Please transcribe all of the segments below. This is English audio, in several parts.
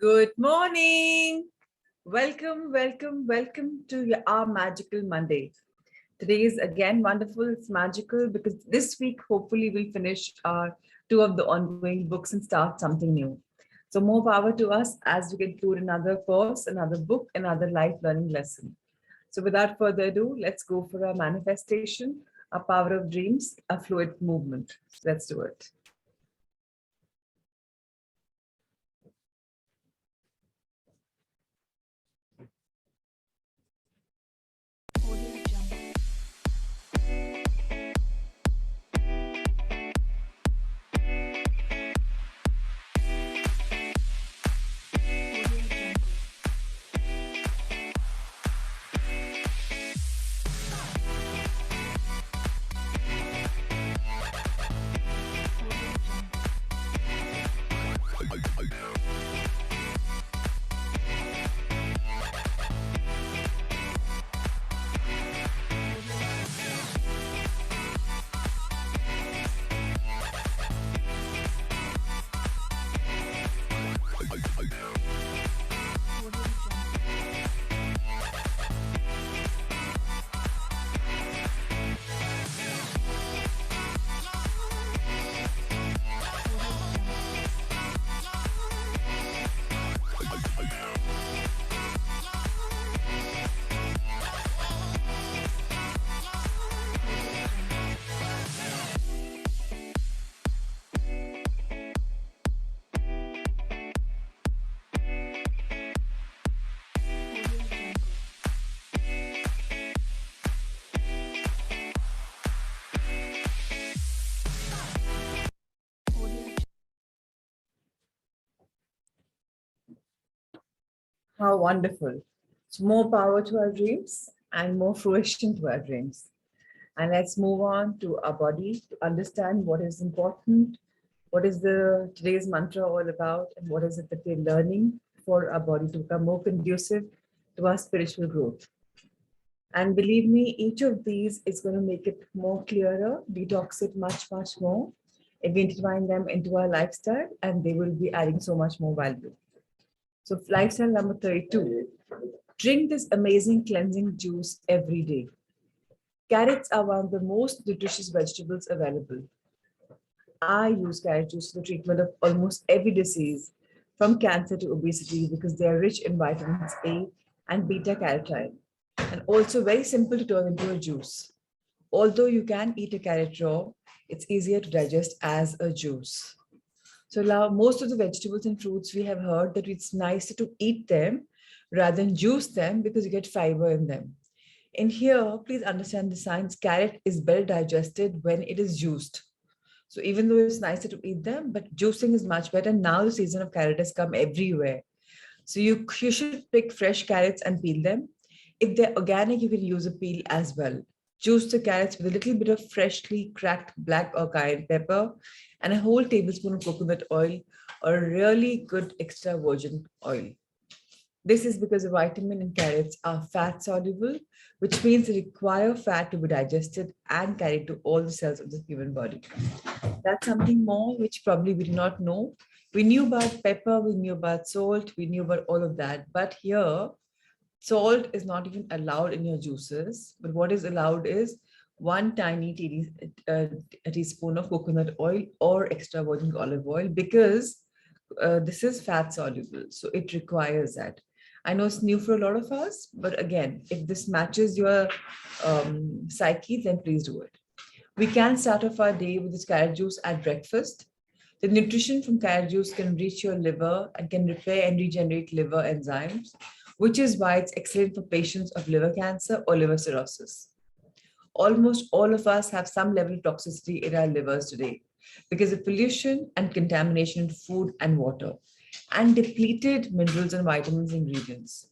Good morning. Welcome to our magical Monday. Today is again wonderful. It's magical because this week, hopefully, we'll finish our two of the ongoing books and start something new. So, more power to us as we conclude another course, another book, another life learning lesson. So, without further ado, let's go for our manifestation, a power of dreams, a fluid movement. Let's do it. How wonderful. So more power to our dreams and more fruition to our dreams. And let's move on to our body to understand what is important, what is the today's mantra all about, and what is it that we're learning for our body to become more conducive to our spiritual growth. And believe me, each of these is going to make it more clearer, detox it much more. If we intertwine them into our lifestyle, and they will be adding so much more value. So, lifestyle number 32, drink this amazing cleansing juice every day. Carrots are one of the most nutritious vegetables available. I use carrot juice for the treatment of almost every disease, from cancer to obesity, because they are rich in vitamins A and beta carotene, and also very simple to turn into a juice. Although you can eat a carrot raw, it's easier to digest as a juice. So now most of the vegetables and fruits, we have heard that it's nicer to eat them rather than juice them because you get fiber in them. In here, please understand the science. Carrot is well digested when it is juiced. So even though it's nicer to eat them, but juicing is much better. Now the season of carrot has come everywhere. So you should pick fresh carrots and peel them. If they're organic, you can use a peel as well. Juice the carrots with a little bit of freshly cracked black or cayenne pepper and a whole tablespoon of coconut oil or really good extra virgin oil. This is because the vitamin in carrots are fat soluble, which means they require fat to be digested and carried to all the cells of the human body. That's something more which probably we do not know. We knew about pepper, we knew about salt, we knew about all of that. But here, salt is not even allowed in your juices. But what is allowed is one tiny teaspoon of coconut oil or extra virgin olive oil because this is fat soluble. So it requires that. I know it's new for a lot of us, but again, if this matches your psyche, then please do it. We can start off our day with this carrot juice at breakfast. The nutrition from carrot juice can reach your liver and can repair and regenerate liver enzymes, which is why it's excellent for patients of liver cancer or liver cirrhosis. Almost all of us have some level of toxicity in our livers today because of pollution and contamination in food and water and depleted minerals and vitamins ingredients.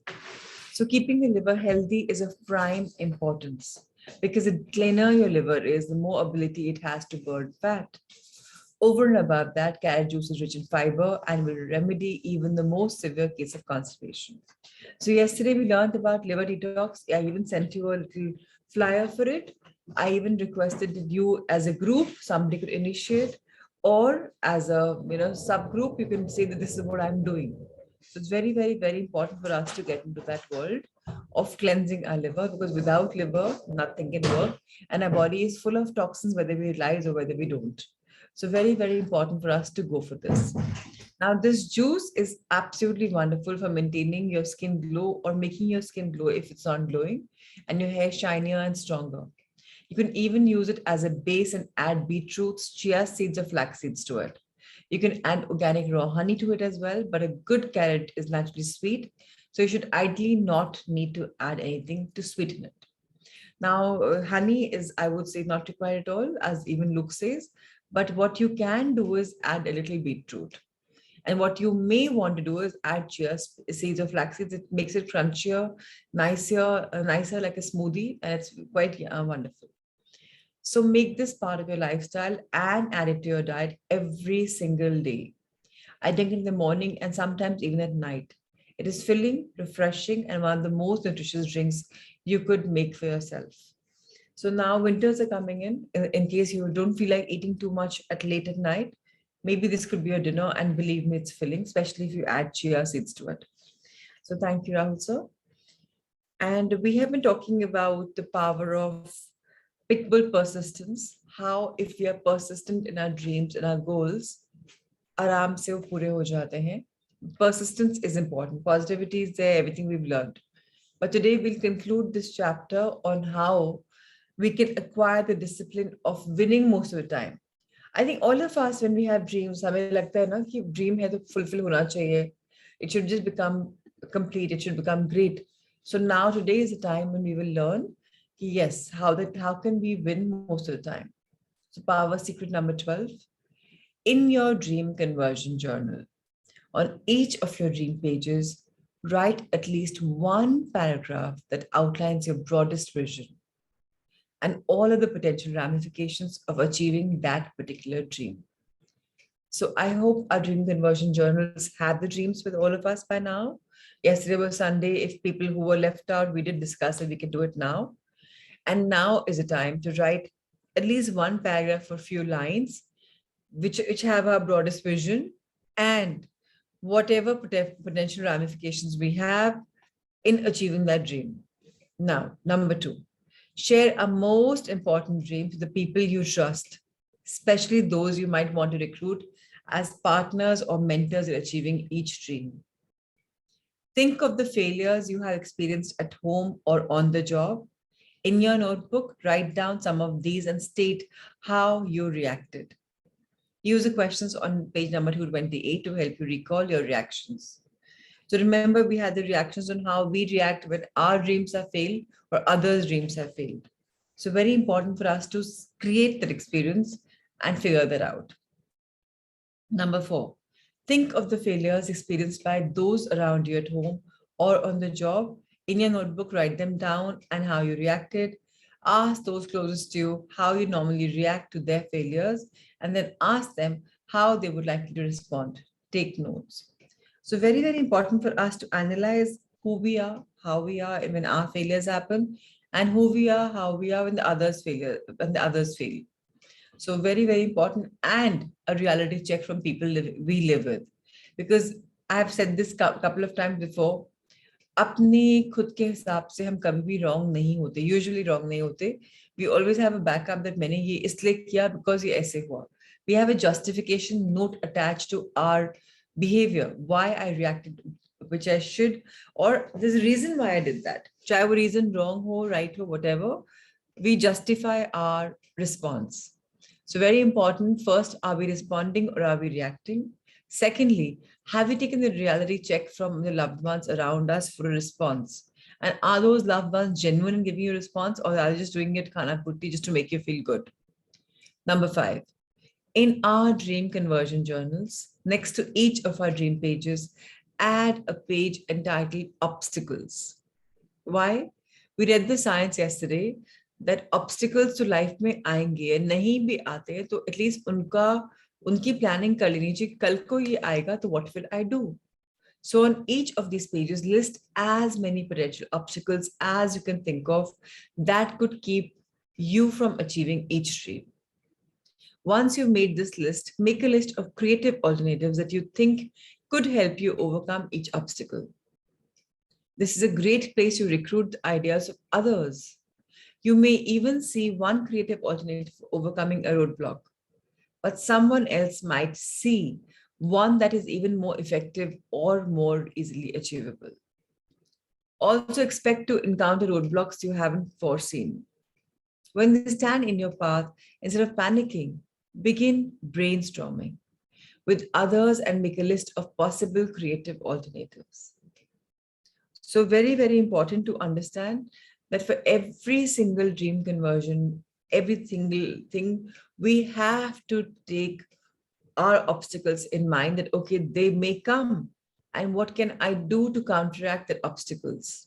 So keeping the liver healthy is of prime importance because the cleaner your liver is, the more ability it has to burn fat. Over and above that, carrot juice is rich in fiber and will remedy even the most severe case of constipation. So yesterday we learned about liver detox. I even sent you a little flyer for it. I even requested that you as a group, somebody could initiate, or as a subgroup, you can say that this is what I'm doing. So it's very, very, very important for us to get into that world of cleansing our liver, because without liver, nothing can work. And our body is full of toxins, whether we realize or whether we don't. So very, very important for us to go for this. Now, this juice is absolutely wonderful for maintaining your skin glow or making your skin glow if it's not glowing, and your hair shinier and stronger. You can even use it as a base and add beetroots, chia seeds, or flax seeds to it. You can add organic raw honey to it as well, but a good carrot is naturally sweet. So you should ideally not need to add anything to sweeten it. Now, honey is, I would say, not required at all, as even Luke says. But what you can do is add a little beetroot. And what you may want to do is add chia seeds or flax seeds. It makes it crunchier, nicer like a smoothie, and it's quite wonderful. So make this part of your lifestyle and add it to your diet every single day. I drink it in the morning and sometimes even at night. It is filling, refreshing, and one of the most nutritious drinks you could make for yourself. So now winters are coming in case you don't feel like eating too much at late at night, maybe this could be your dinner, and believe me, it's filling, especially if you add chia seeds to it. So thank you, Rahul sir. And we have been talking about the power of pitbull persistence, how if we are persistent in our dreams and our goals, आराम से वो पूरे हो जाते हैं. Persistence is important. Positivity is there, everything we've learned. But today we'll conclude this chapter on how we can acquire the discipline of winning most of the time. I think all of us, when we have dreams, हमें लगता है ना कि dream है तो fulfill होना चाहिए. It should just become complete. It should become great. So now today is the time when we will learn, yes, how can we win most of the time. So power secret number 12. In your dream conversion journal, on each of your dream pages, write at least one paragraph that outlines your broadest vision and all of the potential ramifications of achieving that particular dream. So I hope our dream conversion journals have the dreams with all of us by now. Yesterday was Sunday. If people who were left out, we did discuss it, we can do it now. And now is the time to write at least one paragraph for a few lines, which have our broadest vision and whatever potential ramifications we have in achieving that dream. Now, number 2, share a most important dream to the people you trust, especially those you might want to recruit as partners or mentors in achieving each dream. Think of the failures you have experienced at home or on the job. In your notebook, write down some of these and state how you reacted. Use the questions on page number 228 to help you recall your reactions. So remember, we had the reactions on how we react when our dreams have failed or others' dreams have failed. So very important for us to create that experience and figure that out. Number 4, think of the failures experienced by those around you at home or on the job. In your notebook, write them down and how you reacted. Ask those closest to you how you normally react to their failures, and then ask them how they would like you to respond. Take notes. So very, very important for us to analyze who we are, how we are when our failures happen, and who we are, how we are when the others fail. So very, very important, and a reality check from people we live with. Because I've said this couple of times before, अपने खुद के हिसाब से हम कभी भी wrong नहीं होते, usually wrong नहीं होते. We always have a backup that मैंने ये इसलिए किया because ये ऐसे हुआ. We have a justification note attached to our behavior, why I reacted, which I should, or there's a reason why I did that. चाहे वो reason wrong हो, right हो, whatever, we justify our response. So very important, first, are we responding or are we reacting? Secondly, have we taken the reality check from the loved ones around us for a response? And are those loved ones genuine in giving you a response, or are they just doing it khana putti just to make you feel good? Number 5, in our dream conversion journals, next to each of our dream pages, add a page entitled Obstacles. Why? We read the science yesterday that obstacles to life में आएंगे, नहीं भी आते तो at least उनकी planning कर लेनी चाहिए, कल को ये आएगा तो what will I do? So on each of these pages, list as many potential obstacles as you can think of that could keep you from achieving each dream. Once you've made this list, make a list of creative alternatives that you think could help you overcome each obstacle. This is a great place to recruit the ideas of others. You may even see one creative alternative for overcoming a roadblock, but someone else might see one that is even more effective or more easily achievable. Also expect to encounter roadblocks you haven't foreseen. When they stand in your path, instead of panicking, begin brainstorming with others and make a list of possible creative alternatives. So very, very important to understand that for every single dream conversion, every single thing, we have to take our obstacles in mind that, okay, they may come. And what can I do to counteract the obstacles?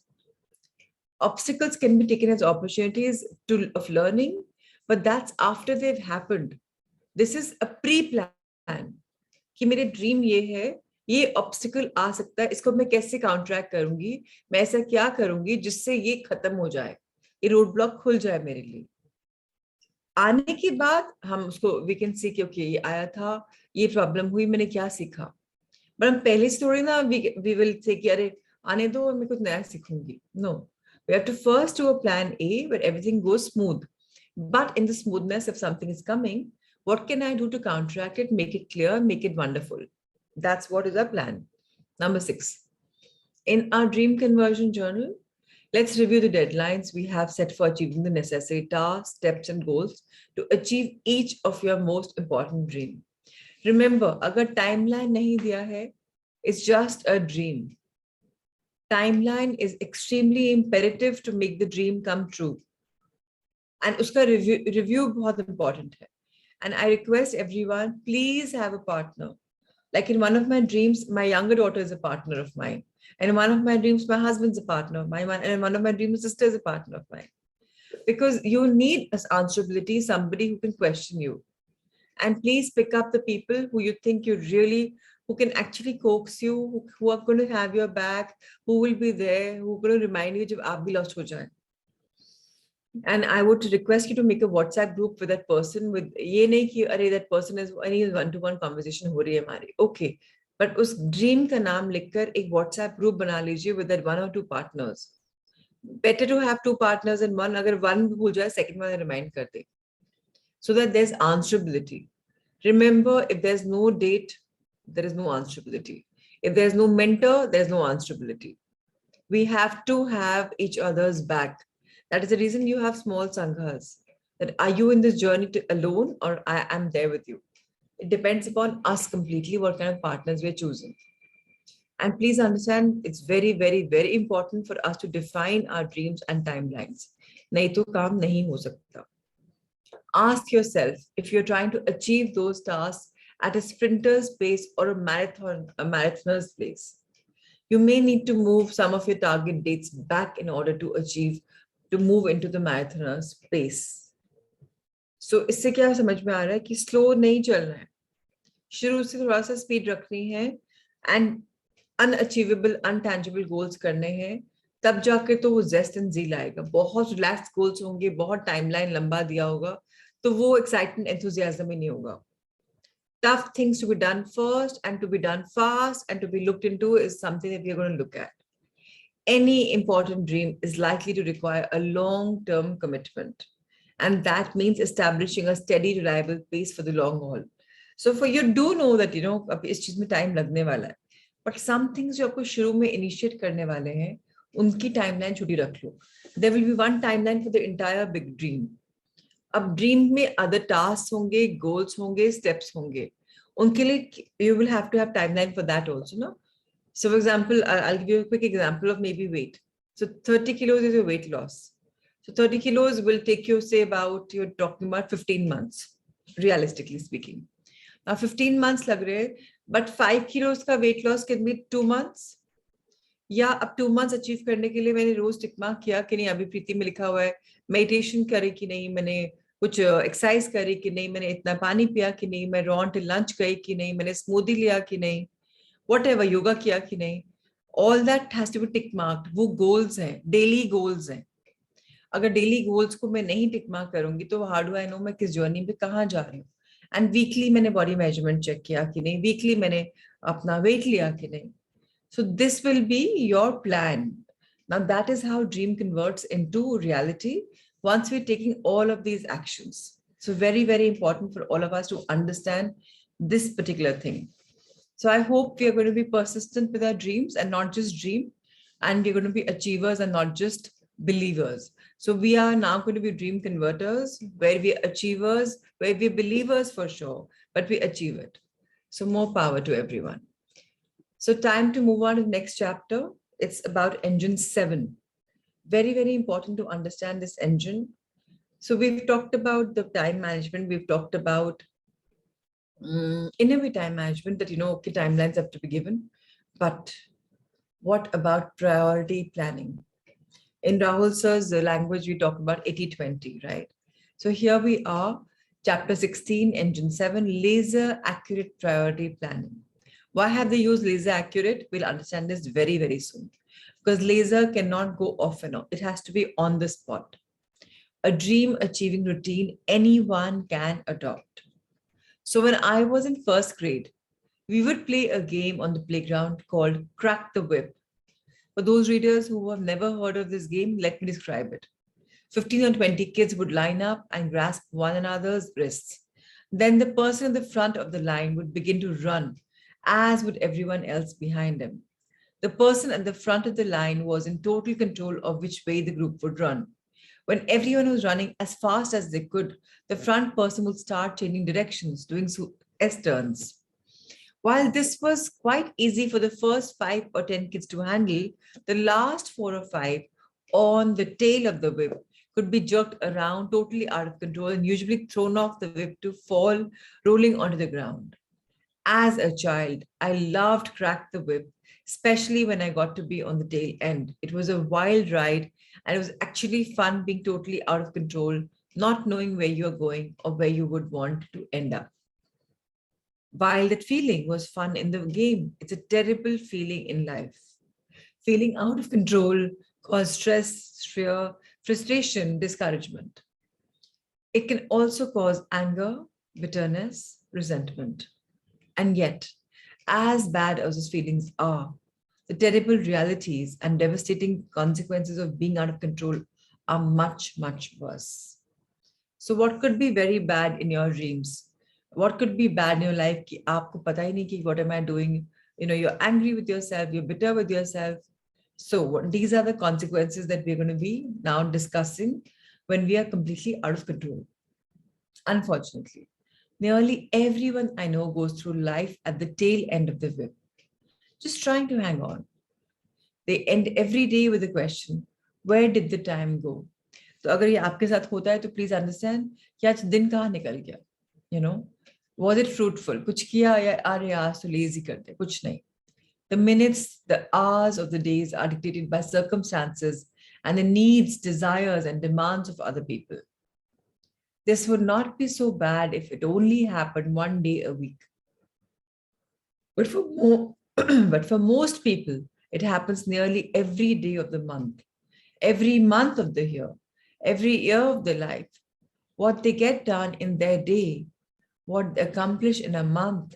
Obstacles can be taken as opportunities of learning, but that's after they've happened. This is a pre-plan. कि मेरे dream ये है, ये obstacle आ सकता है, इसको मैं कैसे काउंटरैक्ट करूंगी, मैं ऐसा क्या करूंगी जिससे ये खत्म हो जाए, ये रोड ब्लॉक खुल जाए मेरे लिए. आने के बाद हम उसको वी कैन सी कि ओके ये आया था, ये प्रॉब्लम हुई, मैंने क्या सीखा. बट हम पहले से थोड़ी ना वी विल से कि अरे आने दो मैं कुछ नया सीखूंगी. No, we have to first do a plan A where everything goes smooth, but in the smoothness if something is coming, what can I do to counteract it, make it clear, make it wonderful? That's what is our plan. Number 6. In our dream conversion journal, let's review the deadlines we have set for achieving the necessary tasks, steps, and goals to achieve each of your most important dream. Remember, agar timeline nahi diya hai, it's just a dream. Timeline is extremely imperative to make the dream come true. And uska review bahut important hai. And I request everyone, please have a partner. Like in one of my dreams, my younger daughter is a partner of mine. And in one of my dreams, my husband's a partner of mine. And in one of my dreams, my sister is a partner of mine. Because you need answerability, somebody who can question you. And please pick up the people who you think who can actually coax you, who are going to have your back, who will be there, who are going to remind you jab aap bhi lost ho jaye. And I would request you to make a WhatsApp group with that person. With ये नहीं कि अरे that person is any one-to-one conversation हो रही है हमारी. Okay, but उस dream का नाम लिखकर एक WhatsApp group बना लीजिए with that 1 or 2 partners. Better to have 2 partners than one. अगर one भूल जाए second one remind कर दे. So that there's answerability. Remember, if there's no date, there is no answerability. If there's no mentor, there's no answerability. We have to have each other's back. That is the reason you have small sanghas. That are you in this journey alone or I am there with you? It depends upon us completely what kind of partners we're choosing. And please understand, it's very, very, very important for us to define our dreams and timelines. Nahi to kaam nahi ho sakta. Ask yourself if you're trying to achieve those tasks at a sprinter's pace or a marathoner's pace. You may need to move some of your target dates back in order to move into the marathoner's pace. So इससे क्या समझ में आ रहा है कि slow नहीं चलना है, शुरू से थोड़ा सा स्पीड रखनी है एंड अनअचीवेबल अनटैंजिबल गोल्स करने हैं, तब जाके तो वो जेस्ट एंड ज़ील आएगा. बहुत रिलैक्स गोल्स होंगे, बहुत टाइमलाइन लंबा दिया होगा, तो वो एक्साइटमेंट एंथुसियाज्म ही नहीं होगा. Tough things to be done first and to be done fast and to be looked into is something that we're going to look at. Any important dream is likely to require a long-term commitment. And that means establishing a steady, reliable pace for the long haul. So for you do know that, इस चीज में time लगने वाला है. But some things जो आपको शुरू में initiate करने वाले हैं, उनकी timeline छोटी रख लो. There will be one timeline for the entire big dream. अब dream में other tasks होंगे, goals होंगे, steps होंगे. उनके लिए you will have to have timeline for that also, no? So for example, I'll give you a quick example of maybe weight. So 30 kilos is your weight loss. So 30 kilos will take you, say you're talking about 15 months, realistically speaking. Now 15 months lag rahe, but 5 kilos ka weight loss can be 2 months. या अब 2 months achieve करने के लिए मैंने रोज tick mark किया कि नहीं, अभी प्रीति में लिखा हुआ है मेडिटेशन करे कि नहीं, मैंने कुछ एक्सरसाइज करी कि नहीं, मैंने इतना पानी पिया कि नहीं, मैं रॉ टिल लंच गई कि नहीं, मैंने स्मूदी लिया कि नहीं, whatever, योगा किया कि नहीं, all that has to be tick marked. वो goals हैं, daily goals हैं. अगर daily goals को मैं नहीं tick mark करूंगी तो how do I know मैं किस journey पे कहाँ जा रही हूँ? and weekly मैंने body measurement check किया कि नहीं, weekly मैंने अपना weight लिया कि नहीं. So this will be your plan. Now that is how dream converts into reality once we're taking all of these actions. So very, very important for all of us to understand this particular thing. So I hope we are going to be persistent with our dreams and not just dream, and we're going to be achievers and not just believers. So we are now going to be dream converters, where we're achievers, where we're believers for sure, but we achieve it. So more power to everyone. So time to move on to the next chapter. It's about engine 7. Very, very important to understand this engine. So we've talked about the time management. We've talked about in every time management that, okay, timelines have to be given. But what about priority planning? In Rahul sir's language, we talk about 80-20, right? So here we are, chapter 16, engine 7, laser accurate priority planning. Why have they used laser accurate? We'll understand this very, very soon. Because laser cannot go off and on. It has to be on the spot. A dream achieving routine anyone can adopt. So when I was in first grade, we would play a game on the playground called Crack the Whip. For those readers who have never heard of this game, let me describe it. 15 or 20 kids would line up and grasp one another's wrists. Then the person in the front of the line would begin to run, as would everyone else behind him. The person at the front of the line was in total control of which way the group would run. When everyone was running as fast as they could, the front person would start changing directions, doing S-turns. While this was quite easy for the first 5 or 10 kids to handle, the last 4 or 5 on the tail of the whip could be jerked around totally out of control and usually thrown off the whip to fall rolling onto the ground. As a child, I loved Crack the Whip, especially when I got to be on the tail end. It was a wild ride, and it was actually fun being totally out of control, not knowing where you're going or where you would want to end up. While that feeling was fun in the game, it's a terrible feeling in life. Feeling out of control causes stress, fear, frustration, discouragement. It can also cause anger, bitterness, resentment. And yet, as bad as those feelings are, the terrible realities and devastating consequences of being out of control are much, much worse. So what could be very bad in your dreams? What could be bad in your life कि आपको पता ही नहीं कि what am I doing? You're angry with yourself, you're bitter with yourself. So these are the consequences that we're going to be now discussing when we are completely out of control. Unfortunately, nearly everyone I know goes through life at the tail end of the whip, just trying to hang on. They end every day with the question, where did the time go? So अगर ये आपके साथ होता है तो please understand कि आज दिन कहाँ निकल गया? Was it fruitful? कुछ किया या अरे आज तो lazy करते कुछ नहीं. The minutes, the hours of the days are dictated by circumstances and the needs, desires, and demands of other people. This would not be so bad if it only happened one day a week. But for most people, it happens nearly every day of the month, every month of the year, every year of their life. What they get done in their day, what they accomplish in a month,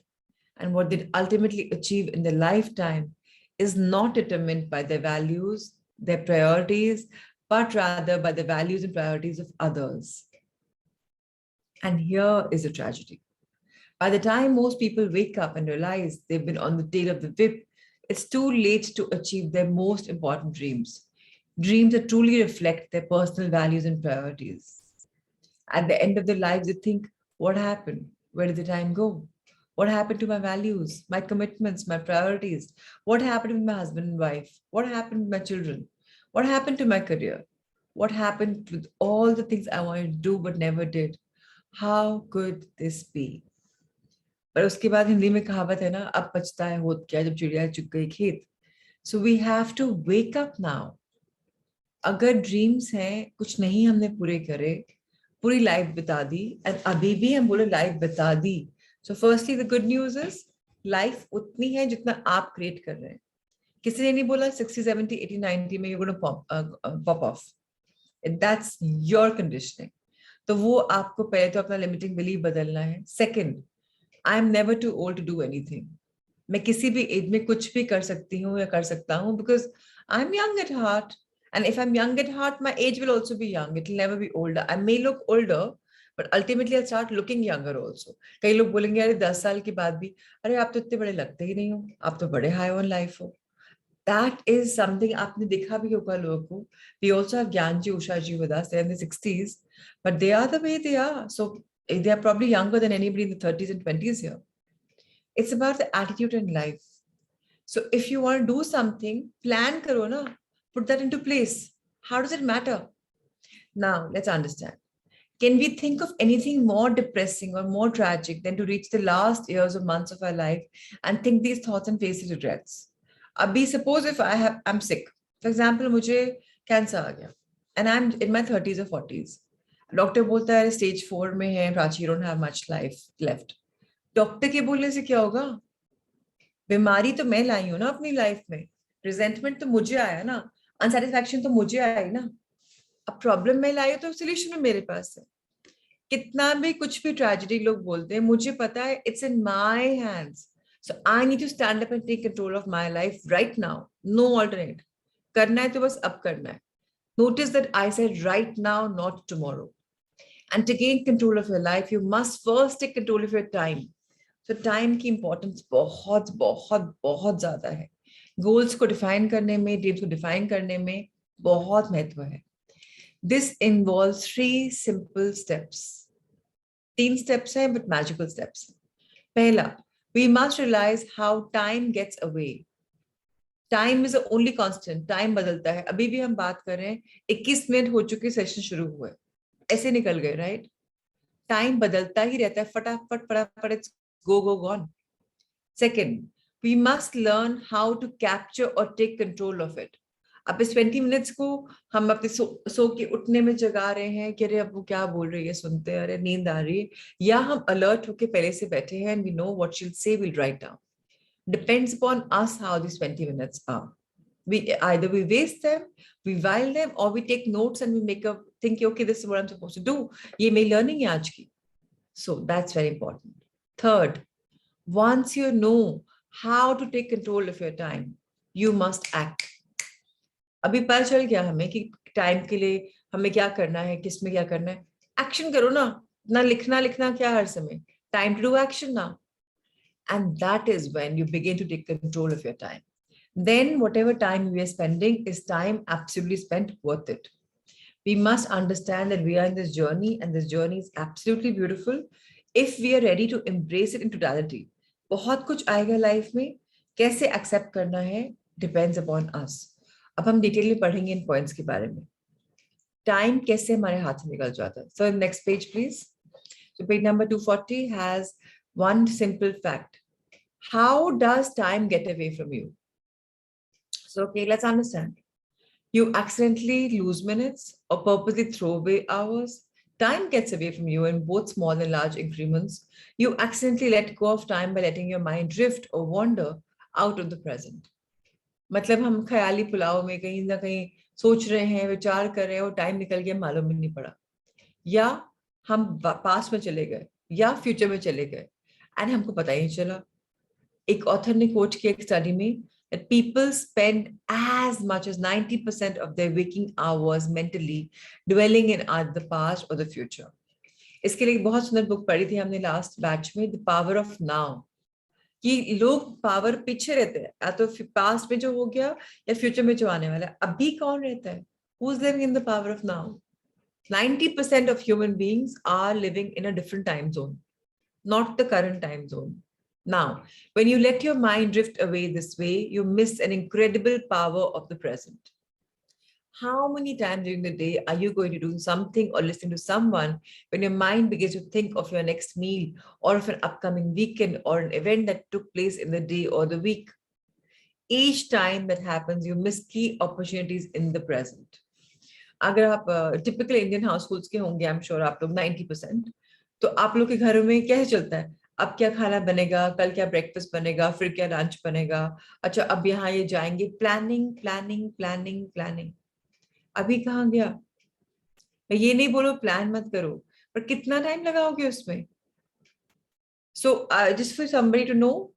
and what they ultimately achieve in their lifetime is not determined by their values, their priorities, but rather by the values and priorities of others. And here is a tragedy. By the time most people wake up and realize they've been on the tail of the whip, it's too late to achieve their most important dreams. Dreams that truly reflect their personal values and priorities. At the end of their lives, they think, what happened? Where did the time go? What happened to my values, my commitments, my priorities? What happened with my husband and wife? What happened with my children? What happened to my career? What happened with all the things I wanted to do but never did? How could this be? पर उसके बाद हिंदी में कहावत है ना, अब पछता है होत क्या जब चिड़िया चुग गई खेत. So we have to wake up now. अगर ड्रीम्स हैं, कुछ नहीं हमने पूरे करे, पूरी लाइफ बिता दी, and अभी भी हम बोले लाइफ बिता दी. So firstly, the good news is life उतनी है जितना आप क्रिएट कर रहे हैं. किसी ने नहीं बोला 60, 70, 80, 90 में you're going to pop off. That's your conditioning. तो वो आपको पहले तो अपना लिमिटिंग बिलीफ बदलना है. Second, I am never too old to do anything. मैं किसी भी एज में कुछ भी कर सकती हूँ या कर सकता हूँ, because I am young at heart. And if I am young at heart, my age will also be young. It will never be older. I may look older, but ultimately I start looking younger also. कई लोग बोलेंगे अरे 10 साल के बाद भी, अरे आप तो इतने बड़े लगते ही नहीं हो, आप तो बड़े हाई ऑन लाइफ हो. दैट इज समथिंग आपने देखा भी होगा लोगों को. We also have Gyanji Usha ji with us, in the 60s, but they are the way they are. So they are probably younger than anybody in the 30s and 20s here. It's about the attitude in life. So if you want to do something, plan karo na, put that into place. How does it matter? Now let's understand. Can we think of anything more depressing or more tragic than to reach the last years or months of our life and think these thoughts and face the regrets? Abhi, suppose if I'm sick. For example, मुझे cancer आ गया and I'm in my 30s or 40s. Doctor बोलता है stage 4 में है Prachi, you don't have much life left. Doctor के बोलने से क्या होगा? बीमारी तो मैं लाई हूं ना अपनी लाइफ में. रिजेंटमेंट तो मुझे आया ना, अनसेटिस्फैक्शन तो मुझे आई ना. अब प्रॉब्लम मैं लाई हूं तो सोल्यूशन भी मेरे पास है. कितना भी कुछ भी ट्रेजेडी लोग बोलते हैं, मुझे पता है it's in my hands. So I need to stand up and take control of my life right now. No alternate. करना है तो बस अब करना है. Notice that I said right now, not tomorrow. And to gain control of your life, you must first take control of your time. So time की importance बहुत बहुत बहुत ज्यादा है. Goals को define करने में, dreams को define करने में बहुत महत्व है. This involves 3 simple steps. 3 steps हैं but magical steps. पहला, we must realize how time gets away. Time is only constant. Time बदलता है. अभी भी हम बात कर रहे हैं, 21 मिनट हो चुके, सेशन शुरू हुए, ऐसे निकल गए, राइट? टाइम बदलता ही रहता है, फटाफट फटाफट, it's go go gone. Second, we must learn how to capture और टेक कंट्रोल ऑफ इट. अब इस 20 मिनट्स को हम अपने सो के उठने में जगा रहे हैं कि अरे अब वो क्या बोल रही है, सुनते हैं, अरे नींद आ रही है, या हम अलर्ट होके पहले से बैठे हैं, and we know what she will say, will write down. Depends upon us how these 20 minutes are. Either we waste them, we while them, or we take notes and we make a think, okay, this is what I'm supposed to do. Ye मेरी learning है आज की. So that's very important. Third, once you know how to take control of your time, you must act. अभी पता चल गया हमें कि टाइम के लिए हमें क्या करना है, किस में क्या करना है. एक्शन करो ना. ना लिखना क्या हर समय. Time to do action now. And that is when you begin to take control of your time. Then whatever time we are spending is time absolutely spent worth it. We must understand that we are in this journey, and this journey is absolutely beautiful if we are ready to embrace it in totality. बहुत कुछ आएगा life में, कैसे accept करना है depends upon us. अब हम detail में पढ़ेंगे इन पॉइंट्स के बारे में. टाइम कैसे हमारे हाथ से निकल जाता है. So next page please. So page number 240 has one simple fact. How does time get away from you? So, okay, let's understand. You accidentally lose minutes or purposely throw away hours. Time gets away from you in both small and large increments. You accidentally let go of time by letting your mind drift or wander out of the present. मतलब हम ख्याली पुलाव में कहीं ना कहीं सोच रहे हैं, विचार कर रहे हैं, और टाइम निकल गया, मालूम ही नहीं पड़ा. या हम पास्ट में चले गए या फ्यूचर में चले गए एंड हमको पता ही नहीं चला. एक ऑथर ने कोट किया एक स्टडी में that people spend as much as 90% of their waking hours mentally dwelling in the past or the future. इसके लिए बहुत सुंदर बुक पढ़ी थी हमने लास्ट बैच में, द पावर ऑफ नाउ. कि लोग पावर पीछे रहते हैं, या तो पास्ट में जो हो गया या फ्यूचर में जो आने वाला है. अभी कौन रहता है? Who is living in the power of now? 90% of human beings are living in a different time zone, not the current time zone. Now, when you let your mind drift away this way, you miss an incredible power of the present. How many times during the day are you going to do something or listen to someone when your mind begins to think of your next meal or of an upcoming weekend or an event that took place in the day or the week? Each time that happens, you miss key opportunities in the present. अगर आप typical Indian house holds के होंगे, I am sure आप लोग 90%, तो आप लोग के घरों में कैसे चलता है? अब क्या खाना बनेगा, कल क्या ब्रेकफास्ट बनेगा, फिर क्या लंच बनेगा, अच्छा अब यहाँ ये जाएंगे, प्लानिंग प्लानिंग प्लानिंग प्लानिंग. अभी कहाँ गया? मैं ये नहीं बोलो प्लान मत करो, पर कितना टाइम लगाओगे उसमें? So just for somebody to know,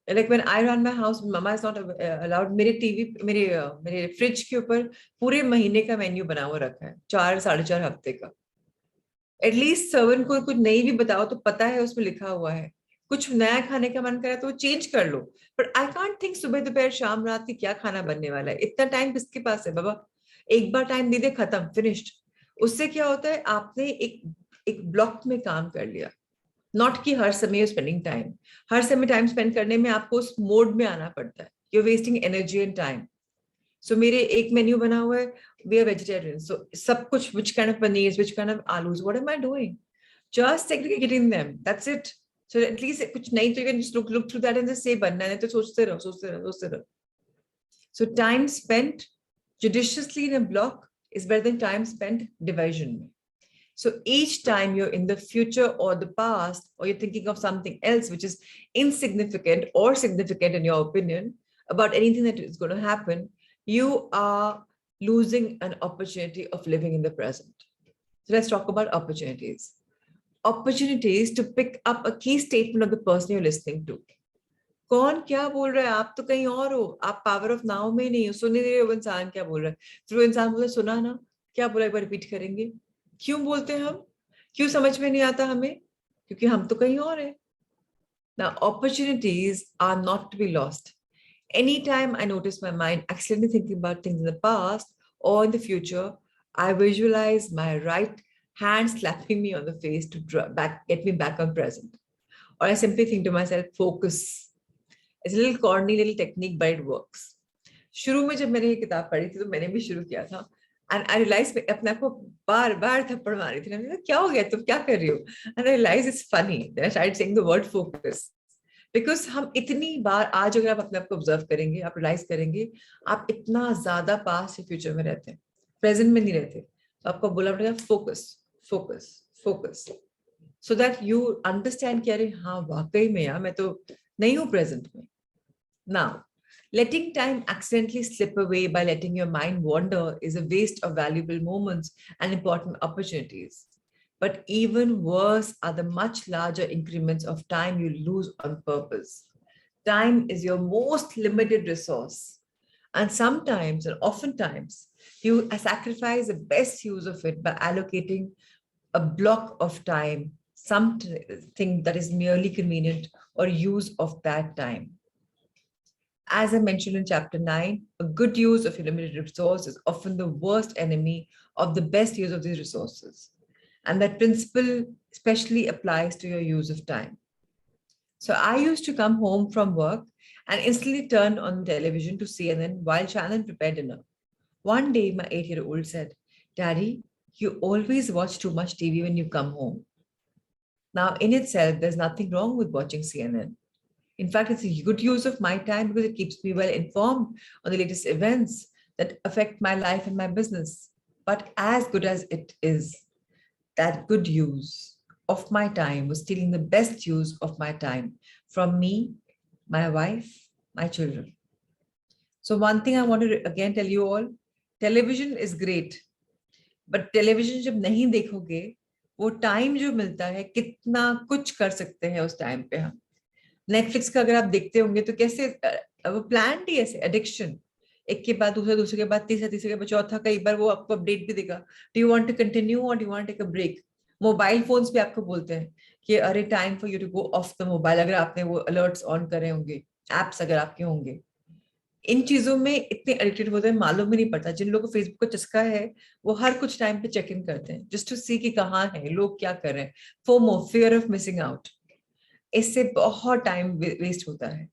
like when I run my house, mama is not allowed. मेरे टीवी मेरे फ्रिज के ऊपर पूरे महीने का मेन्यू बना हुआ रखा है, 4 साढ़े 4 हफ्ते का. एटलीस्ट सर्वन को कुछ नहीं भी बताओ तो पता है उसमें लिखा हुआ है. कुछ नया खाने का मन करे तो चेंज कर लो. पर आई कांट थिंक सुबह दोपहर शाम रात की क्या खाना बनने वाला है. इतना टाइम किसके पास है बाबा? एक बार टाइम दे दे, खत्म, फिनिश्ड. उससे क्या होता है, आपने एक एक ब्लॉक में काम कर लिया. नॉट कि हर समय स्पेंडिंग टाइम. हर समय टाइम स्पेंड करने में आपको उस मोड में आना पड़ता है. You are wasting energy and time. So मेरे एक मेन्यू बना हुआ है, वी आर वेजिटेरियन, सो सब कुछ, which kind of paneer, which kind of alus, what am I doing? Just segregating them, that's it. So at least कुछ नहीं तो you can just look through that and just say बनना है, तो सोचते रहो सोचते रहो सोचते रहो. So time spent judiciously in a block is better than time spent division. So each time you're in the future or the past, or you're thinking of something else which is insignificant or significant in your opinion about anything that is going to happen, you are losing an opportunity of living in the present. So let's talk about opportunities. Opportunities to pick up a key statement of the person you're listening to. कौन क्या बोल रहा है? आप तो कहीं और हो, आप पावर ऑफ नाउ में नहीं हो, सुन नहीं रहे हो इंसान क्या बोल रहा है. फिर वो इंसान बोले सुना ना, क्या बोला एक बार रिपीट करेंगे. क्यों बोलते हैं हम? क्यों समझ में नहीं आता हमें? क्योंकि हम तो कहीं और हैं. Now opportunities are not to be lost. Anytime I notice my mind accidentally thinking about things in the past or in the future, I visualize my right hand slapping me on the face to get me back on present. Or I simply think to myself, focus. It's a little corny little technique, but it works. शुरू में जब मैंने ये किताब पढ़ी थी तो मैंने भी शुरू किया था. And I realized मैं अपने आप को बार बार थप्पड़ मारी थी. मैंने कहा क्या हो गया, तुम क्या कर रही हो? And I realized it's funny. Then I started saying the word focus. Because हम इतनी बार, आज अगर आप अपने आप को ऑब्जर्व करेंगे, आप रियलाइज करेंगे, आप इतना ज्यादा पास्ट या फ्यूचर में रहते हैं, प्रेजेंट में नहीं रहते. तो आपको बोला पड़ेगा focus focus focus, so that you understand कि अरे हाँ वाकई में यार मैं तो नहीं हूँ प्रेजेंट में. Now, letting time accidentally slip away by letting your mind wander is a waste of valuable moments and important opportunities. But even worse are the much larger increments of time you lose on purpose. Time is your most limited resource. And sometimes, and oftentimes, you sacrifice the best use of it by allocating a block of time, something that is merely convenient or use of that time. As I mentioned in chapter 9, a good use of your limited resource is often the worst enemy of the best use of these resources. And that principle especially applies to your use of time. So I used to come home from work and instantly turn on television to CNN while Shannon prepared dinner. One day, my 8-year-old said, "Daddy, you always watch too much TV when you come home." Now, in itself, there's nothing wrong with watching CNN. In fact, it's a good use of my time because it keeps me well informed on the latest events that affect my life and my business. But as good as it is, that good use of my time was stealing the best use of my time from me, my wife, my children. So one thing I want to again tell you all, television is great, but television जब नहीं देखोगे, वो time जो मिलता है, कितना कुछ कर सकते हैं उस टाइम पे हम. नेटफ्लिक्स का अगर आप देखते होंगे तो कैसे वो प्लान ही ऐसे एडिक्शन, एक के बाद दूसरा, दूसरे के बाद तीसरा, तीसरे के बाद चौथा, कई बार वो आपको अपडेट भी देगा. Do you want to continue और do you want take a break? Mobile phones पे आपको बोलते हैं कि अरे time for you to go off the mobile, अगर आपने वो अलर्ट्स ऑन करे होंगे, एप्स अगर आपके होंगे. इन चीजों में इतने एडिक्टेड होते हैं, मालूम ही नहीं पड़ता. जिन लोगों को फेसबुक का चस्का है वो हर कुछ टाइम पे चेक इन करते हैं जस्ट टू सी कि कहाँ है लोग, क्या कर रहे हैं. FOMO, fear of missing out, इससे बहुत टाइम वेस्ट होता है.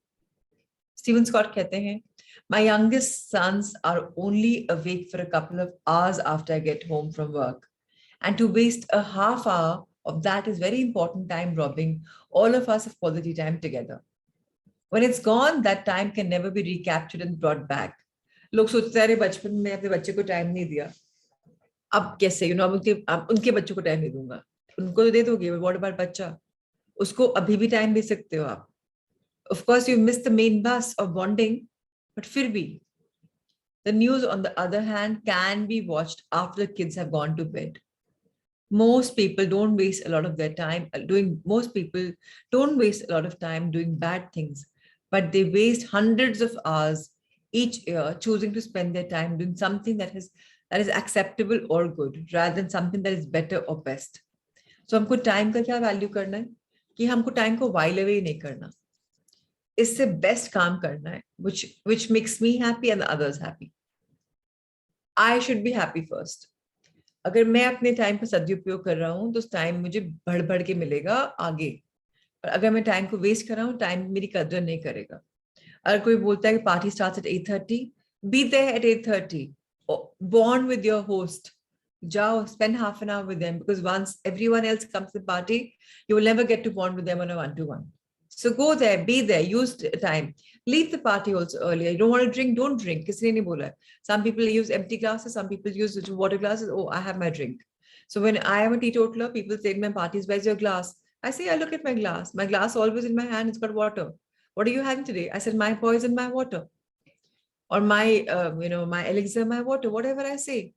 स्टीवन स्कॉट कहते हैं, My youngest sons are only awake for a couple of hours after I get home from work. And to waste a half hour of that is very important time robbing all of us of quality time together. When it's gone, that time can never be recaptured and brought back. लोग सोचते हैं अरे बचपन में अपने बच्चे को time नहीं दिया, अब कैसे अब उनके बच्चों को टाइम नहीं दूंगा. उनको तो दे दोगे, व्हाट अबाउट बच्चा? उसको अभी भी टाइम दे सकते हो आप. Of course, you missed the main bus of bonding, but फिर भी. The news, on the other hand, can be watched after the kids have gone to bed. Most people don't waste a lot of their time doing, most people don't waste a lot of time doing bad things, but they waste hundreds of hours each year choosing to spend their time doing something that is acceptable or good rather than something that is better or best. So हमको time का क्या value करना है कि हमको time को while away नहीं करना, इससे बेस्ट काम करना है which makes me happy and the others happy. I should be happy first. अगर मैं अपने टाइम का सदुपयोग कर रहा हूँ तो टाइम मुझे बढ़ बढ़ के मिलेगा आगे, और अगर मैं टाइम को वेस्ट कर रहा हूँ टाइम मेरी कदर नहीं करेगा. अगर कोई बोलता है कि party starts at 8:30, be there at 8:30, bond with your host, जाओ spend half an hour with them, because once everyone else comes to the party you will never get to bond with them on a one-to-one. So go there, be there, use time. Leave the party also earlier. You don't want to drink, don't drink. किसी ने नहीं बोला. Some people use empty glasses, some people use water glasses. Oh, I have my drink. So when I am a teetotaler, people say in my parties, where's your glass? I say, I look at my glass. My glass always in my hand, it's got water. What are you having today? I said, my poison, my water. Or my, my elixir, my water, whatever I say.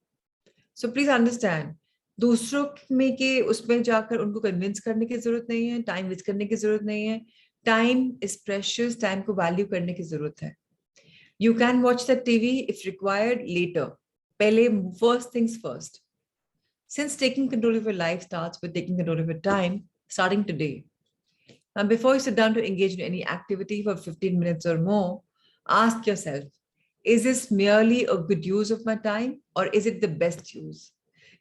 So please understand, दूसरों में के उसमें जाकर उनको convince करने की जरूरत नहीं है, टाइम वेस्ट करने की जरूरत नहीं है. टाइम इज प्रेशियस, टाइम को वैल्यू करने की जरूरत है. You can watch the TV if required later, पहले first things first. Since taking control of your life starts with taking control of your time, starting today. Now, before you sit down to engage in any activity for 15 minutes or more, ask yourself, is this merely a good use of my time or is it the best use?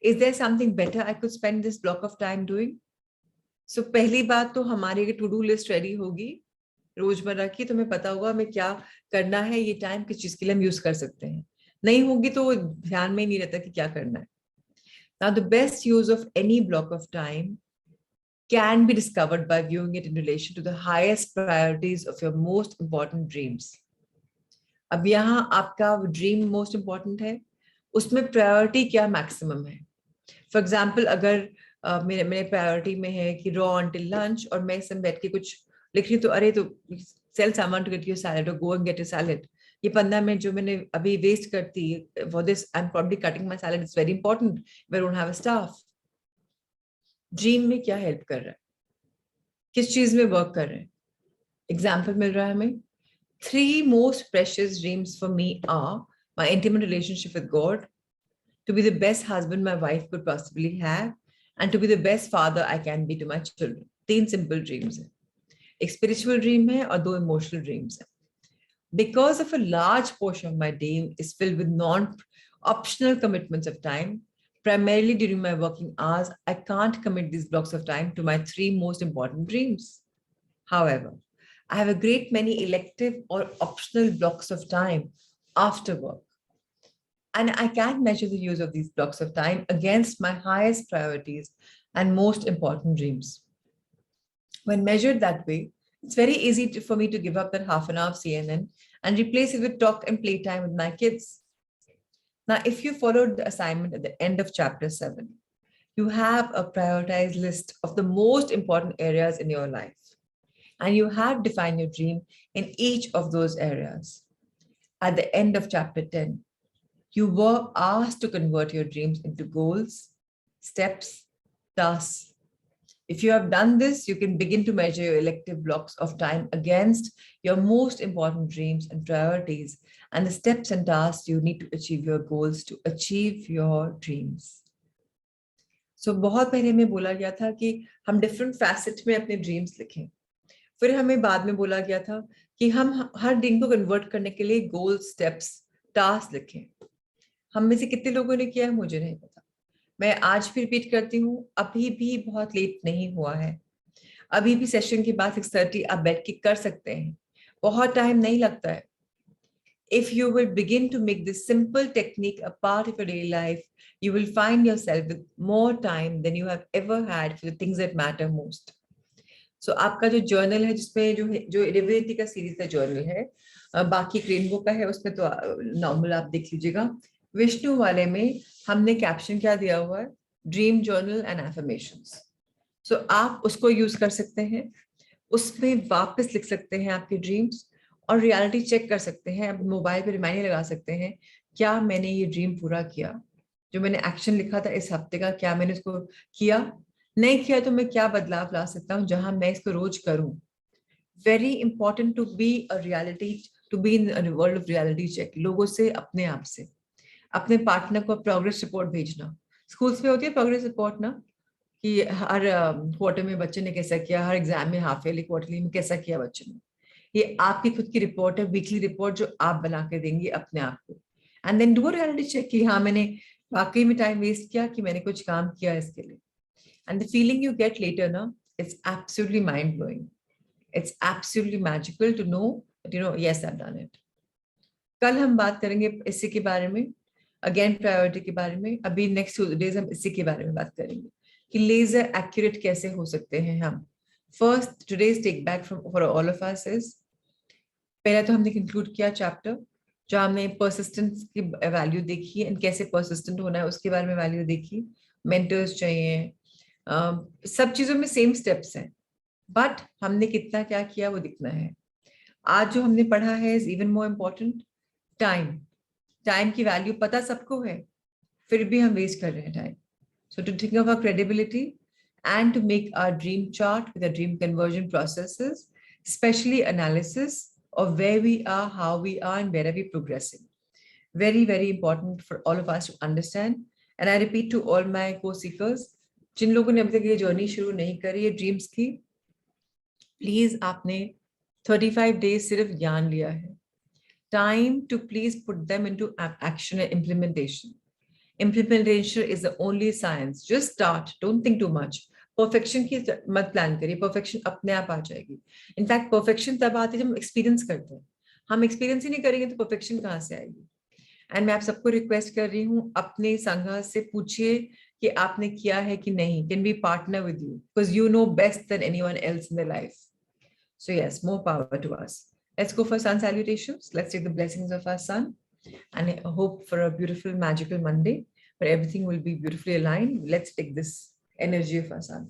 Is there something better I could spend this block of time doing? So पहली बात तो हमारी to do list ready होगी रोजमर्रा की, तो हमें पता होगा हमें क्या करना है, ये टाइम किस चीज के लिए हम यूज कर सकते हैं. नहीं होगी तो ध्यान में ही नहीं रहता कि क्या करना है. Now the best use of any block of time can be discovered by viewing it in relation to the highest priorities of your most important dreams. अब यहाँ आपका ड्रीम मोस्ट इंपॉर्टेंट है, उसमें प्रायोरिटी क्या मैक्सिमम है. For example अगर मेरे मेरे प्रायोरिटी में है कि रॉ अंटिल लंच, और मैं इसमें बैठ के कुछ लिख रही, तो अरे तो सेल सामान टू गेट योर सैलेड और go and get your salad. ये 15 मिनट जो मैंने अभी वेस्ट करती for this, I am probably cutting my salad, it's very important, we don't have a staff. Dream में क्या हेल्प कर रहा है, किस चीज में वर्क कर रहे हैं. एग्जाम्पल मिल रहा है हमें. 3 most precious dreams for me are my intimate relationship with God, to be the best husband my wife could possibly have, and to be the best father I can be to my children. 3 simple dreams हैं. एक spiritual dream है और 2 emotional dreams हैं. Because of a large portion of my day is filled with non-optional commitments of time, primarily during my working hours, I can't commit these blocks of time to my 3 most important dreams. However, I have a great many elective or optional blocks of time after work. And I can measure the use of these blocks of time against my highest priorities and most important dreams. When measured that way, it's very easy for me to give up that half an hour of CNN and replace it with talk and play time with my kids. Now, if you followed the assignment at the end of chapter 7, you have a prioritized list of the most important areas in your life. And you have defined your dream in each of those areas. At the end of chapter 10, you were asked to convert your dreams into goals, steps, tasks. If you have done this, you can begin to measure your elective blocks of time against your most important dreams and priorities, and the steps and tasks you need to achieve your goals, to achieve your dreams. So बहुत पहले में बोला गया था कि हम different facets में अपने dreams लिखें. फिर हमें बाद में बोला गया था कि हम हर दिन को कन्वर्ट करने के लिए गोल, स्टेप्स, टास्क लिखें. हम में से कितने लोगों ने किया है मुझे नहीं पता. मैं आज भी रिपीट करती हूँ, अभी भी बहुत लेट नहीं हुआ है. अभी भी सेशन के बाद 6:30 आप बैठ के कर सकते हैं, बहुत टाइम नहीं लगता है. If you will begin to make this simple technique a part of your daily life, you will find yourself with more time than you have ever had for the things that matter most. So आपका जो journal है, जिसमें जो रेवरेटी का series का journal है, बाकी rainbow का है, उसमें तो नॉर्मल आप देख लीजिएगा. विष्णु वाले में हमने कैप्शन क्या दिया हुआ है, ड्रीम जर्नल एंड एफर्मेशंस. सो आप उसको यूज कर सकते हैं, उसमें वापस लिख सकते हैं आपके ड्रीम्स और रियलिटी चेक कर सकते हैं. आप मोबाइल पे रिमाइंडर लगा सकते हैं, क्या मैंने ये ड्रीम पूरा किया. जो मैंने एक्शन लिखा था इस हफ्ते का, क्या मैंने उसको किया, नहीं किया तो मैं क्या बदलाव ला सकता हूँ जहां मैं इसको रोज करूं. Very important to be a reality, to be in world of reality check. लोगों से, अपने आप से. अपने पार्टनर को प्रोग्रेस रिपोर्ट भेजना. स्कूल्स में होती है प्रोग्रेस रिपोर्ट ना, कि हर क्वार्टर में बच्चे ने कैसा किया, हर एग्जाम में, हाफ ईयरली, क्वार्टरली में कैसा किया बच्चे ने. ये आपकी खुद की रिपोर्ट है, वीकली रिपोर्ट, जो आप बना के देंगे अपने आप को. And then do reality check कि हाँ मैंने वाकई में टाइम वेस्ट किया, कि मैंने कुछ काम किया इसके लिए. And the feeling you get later ना, it's absolutely mind blowing. It's absolutely magical to know that you know yes I have done it. कल हम बात करेंगे इसी के बारे में, अगेन प्रायोरिटी के बारे में. अभी नेक्स्ट डेज हम इसी के बारे में बात करेंगे कि लेजर एक्यूरेट कैसे हो सकते हैं हम. First today's take back from for all of us is, पहले तो हमने कंक्लूड किया चैप्टर, जो हमने परसिस्टेंस की वैल्यू देखी एंड कैसे परसिस्टेंट होना है उसके बारे में वैल्यू देखी. मेंटर्स चाहिए, सब चीजों में सेम स्टेप्स हैं, बट हमने कितना क्या किया वो दिखना है. आज जो हमने पढ़ा है is even more important. Time. Time की वैल्यू पता सबको है, फिर भी हम वेस्ट कर रहे हैं time. So to think of our credibility and to make our dream chart with the dream conversion processes, especially analysis of where we are, how we are, and where are we progressing. Very, very important for all of us to understand. And I repeat to all my co-seekers, जिन लोगों ने अभी तक ये journey शुरू नहीं करी है dreams की, प्लीज आपने 35 डेज सिर्फ ज्ञान लिया है. Time to please put them into action and implementation. Implementation is the only science. Just start. Don't think too much. Perfection की मत प्लान करिए, परफेक्शन अपने आप आ जाएगी. इनफैक्ट परफेक्शन तब आती है जब हम एक्सपीरियंस करते हैं. हम एक्सपीरियंस ही नहीं करेंगे तो परफेक्शन कहाँ से आएगी. एंड मैं आप सबको रिक्वेस्ट कर रही हूँ, अपने संघ से पूछिए कि आपने किया है कि नहीं. Can we partner with you, because you know best than anyone else in the life. So yes, more power to us. Let's go for sun salutations. Let's take the blessings of our sun and I hope for a beautiful, magical Monday where everything will be beautifully aligned. Let's take this energy of our sun.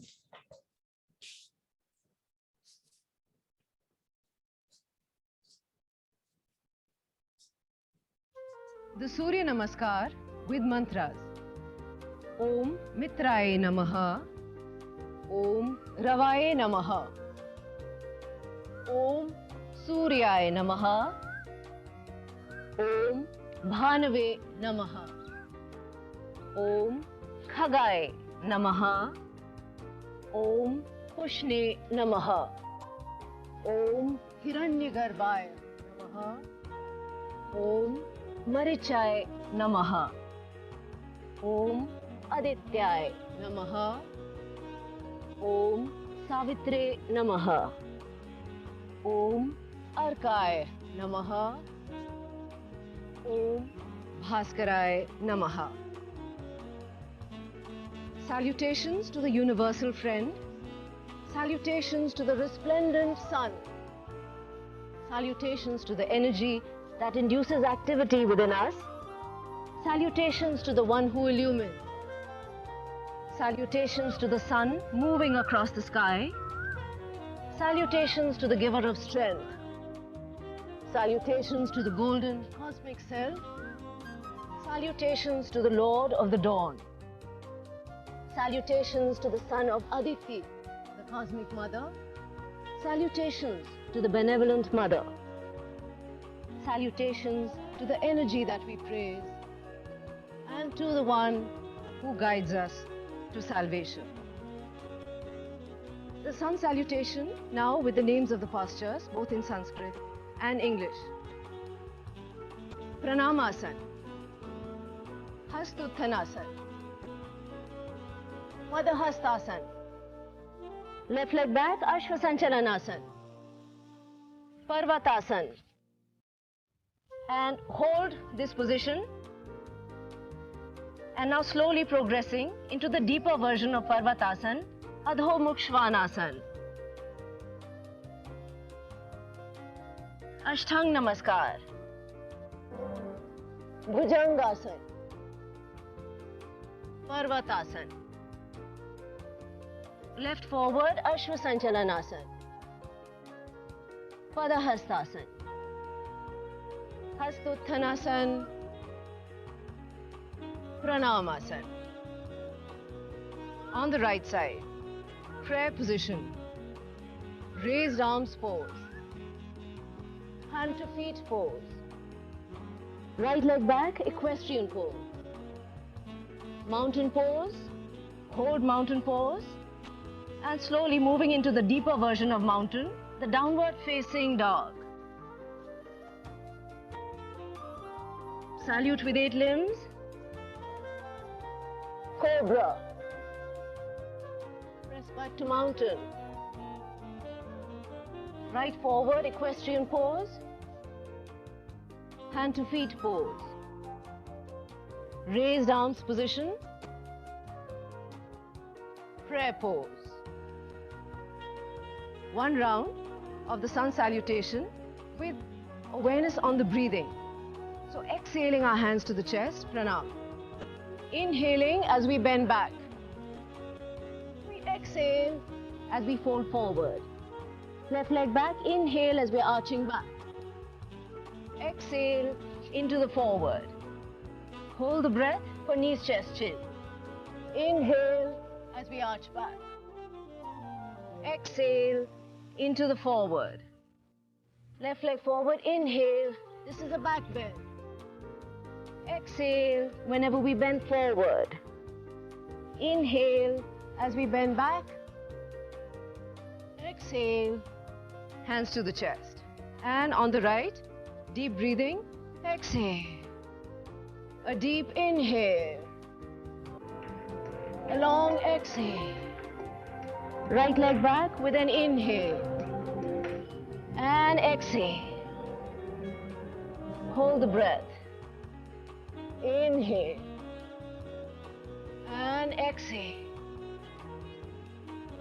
The Surya Namaskar with mantras. Om Mitraye Namaha. Om Ravaye Namaha. Om Suryaye Namaha. Om Bhanave Namaha. Om Khagaye Namaha. Om Pushne Namaha. Om Hiranyagarbhaye Namaha. Om Marichaye Namaha. Om Adityaye Namaha. Om Savitre Namaha. Om Arkaye Namaha. Om Bhaskaraye Namaha. Salutations to the universal friend. Salutations to the resplendent sun. Salutations to the energy that induces activity within us. Salutations to the one who illumines. Salutations to the sun moving across the sky. Salutations to the giver of strength. Salutations to the golden cosmic self. Salutations to the Lord of the dawn. Salutations to the son of Aditi, the cosmic mother. Salutations to the benevolent mother. Salutations to the energy that we praise and to the one who guides us to salvation. The sun salutation now with the names of the postures both in Sanskrit and English. Pranamasana, Hastuttanasana, Padahastasana, left leg back, Ashvasanchalanasana, Parvatasana, and hold this position. And now slowly progressing into the deeper version of Parvatasana, Adho Mukh Svanasana. Ashtang Namaskar. Bhujangasana. Parvatasana. Left forward, Ashvasanchalanasana. Padahastasana. Hastuttanasana. Pranamasana. On the right side, prayer position. Raised arms pose. Hand to feet pose. Right leg back, equestrian pose. Mountain pose. Hold mountain pose. And slowly moving into the deeper version of mountain, the downward facing dog. Salute with 8 limbs. Cobra. Press back to mountain. Right forward, equestrian pose. Hand to feet pose. Raised arms position. Prayer pose. One round of the sun salutation with awareness on the breathing. So exhaling our hands to the chest, pranam. Inhaling as we bend back. We exhale as we fold forward. Left leg back, inhale as we're arching back. Exhale into the forward. Hold the breath for knees, chest, chin. Inhale as we arch back. Exhale into the forward. Left leg forward, inhale. This is a back bend. Exhale whenever we bend forward. Inhale as we bend back. Exhale, hands to the chest. And on the right, deep breathing. Exhale. A deep inhale. A long exhale. Right leg back with an inhale. And exhale. Hold the breath. Inhale. And exhale.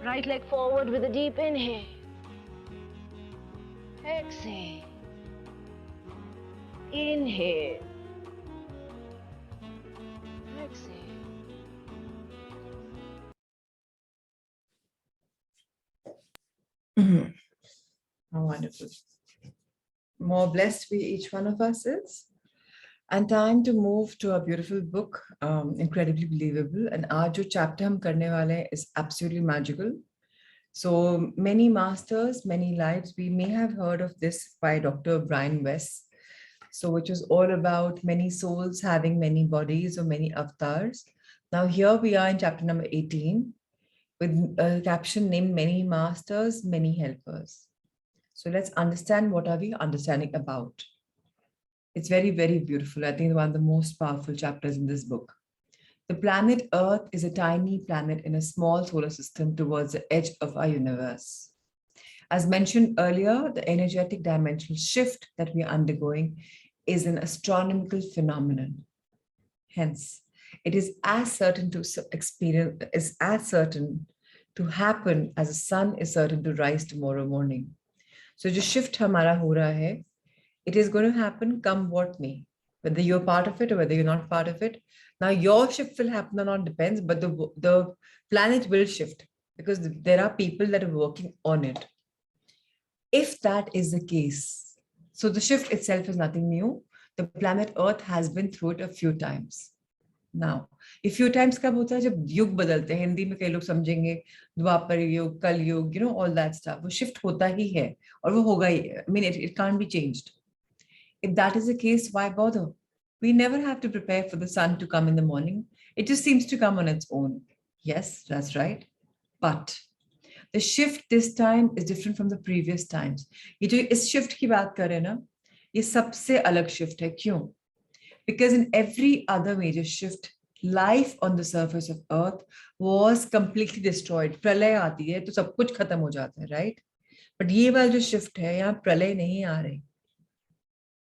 Right leg forward with a deep inhale. Exhale. Inhale. Exhale. How wonderful. More blessed we each one of us is. And time to move to a beautiful book, incredibly believable. And आज जो chapter हम करने वाले हैं is absolutely magical. So many masters, many lives. We may have heard of this by Dr. Brian Weiss. So which is all about many souls having many bodies or many avatars. Now here we are in chapter number 18 with a caption named Many Masters, Many Helpers. So let's understand what are we understanding about. It's very, very beautiful. I think one of the most powerful chapters in this book. The planet Earth is a tiny planet in a small solar system towards the edge of our universe. As mentioned earlier, the energetic dimensional shift that we are undergoing is an astronomical phenomenon. Hence, it is as certain to experience, is as certain to happen as the sun is certain to rise tomorrow morning. So जो shift हमारा हो रहा है, it is going to happen come what may, whether you're part of it or whether you're not part of it. Now your shift will happen or not depends, but the planet will shift because there are people that are working on it. If that is the case, so the shift itself is nothing new. The planet Earth has been through it a few times. Now, a few times कब होता है जब युग बदलते हैं, हिंदी में कई लोग समझेंगे द्वापर युग, कल युग, you know, all that stuff. वो shift होता ही है और वो होगा ही. I mean, it can't be changed. If that is the case, why bother? We never have to prepare for the sun to come in the morning. It just seems to come on its own. Yes, that's right. But the shift this time is different from the previous times. ये जो इस shift की बात कर रहे हैं ना, ये सबसे अलग shift है. क्यों? Because in every other major shift, life on the surface of Earth was completely destroyed. प्रलय आती है तो सब कुछ खत्म हो जाता है, right? But ये वाला जो shift है, यहाँ प्रलय नहीं आ रही.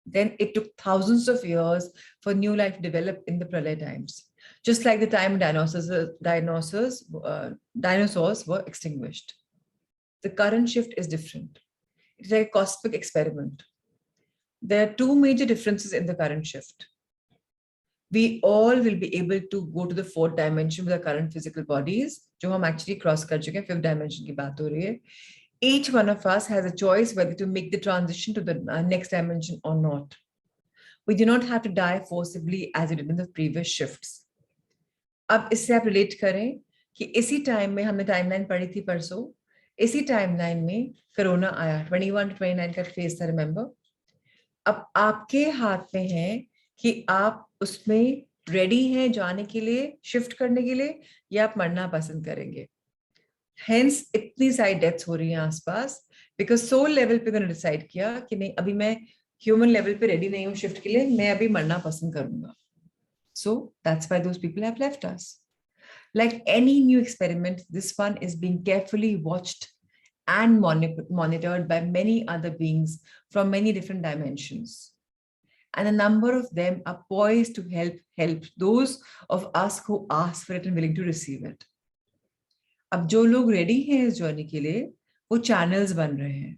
Then it took thousands of years for new life to develop in the Pralay times. Just like the time dinosaurs were extinguished. The current shift is different. It's like a cosmic experiment. There are two major differences in the current shift. We all will be able to go to the fourth dimension with our current physical bodies, जो हम actually cross कर चुके हैं, fifth dimension की बात हो रही है. Each one of us has a choice whether to make the transition to the next dimension or not. We do not have to die forcibly as we did in the previous shifts. अब इससे आप relate करें कि इसी time में हमने timeline पढ़ी थी परसों, इसी टाइमलाइन में कोरोना आया, 21 to 29 का फेज था, रिमेंबर। अब आपके हाथ में है कि आप उसमें रेडी हैं जाने के लिए, शिफ्ट करने के लिए, या आप मरना पसंद करेंगे। हेंस इतनी सारी डेथ्स हो रही हैं आसपास, बिकॉज सोल लेवल पे उन्होंने डिसाइड किया कि नहीं, अभी मैं ह्यूमन लेवल पे रेडी नहीं हूँ शिफ्ट के लिए, मैं अभी मरना पसंद करूंगा। So that's why those people have left us. Like any new experiment, this one is being carefully watched and monitored by many other beings from many different dimensions. And a number of them are poised to help those of us who ask for it and willing to receive it. अब जो लोग ready हैं इस journey के लिए, वो channels बन रहे हैं,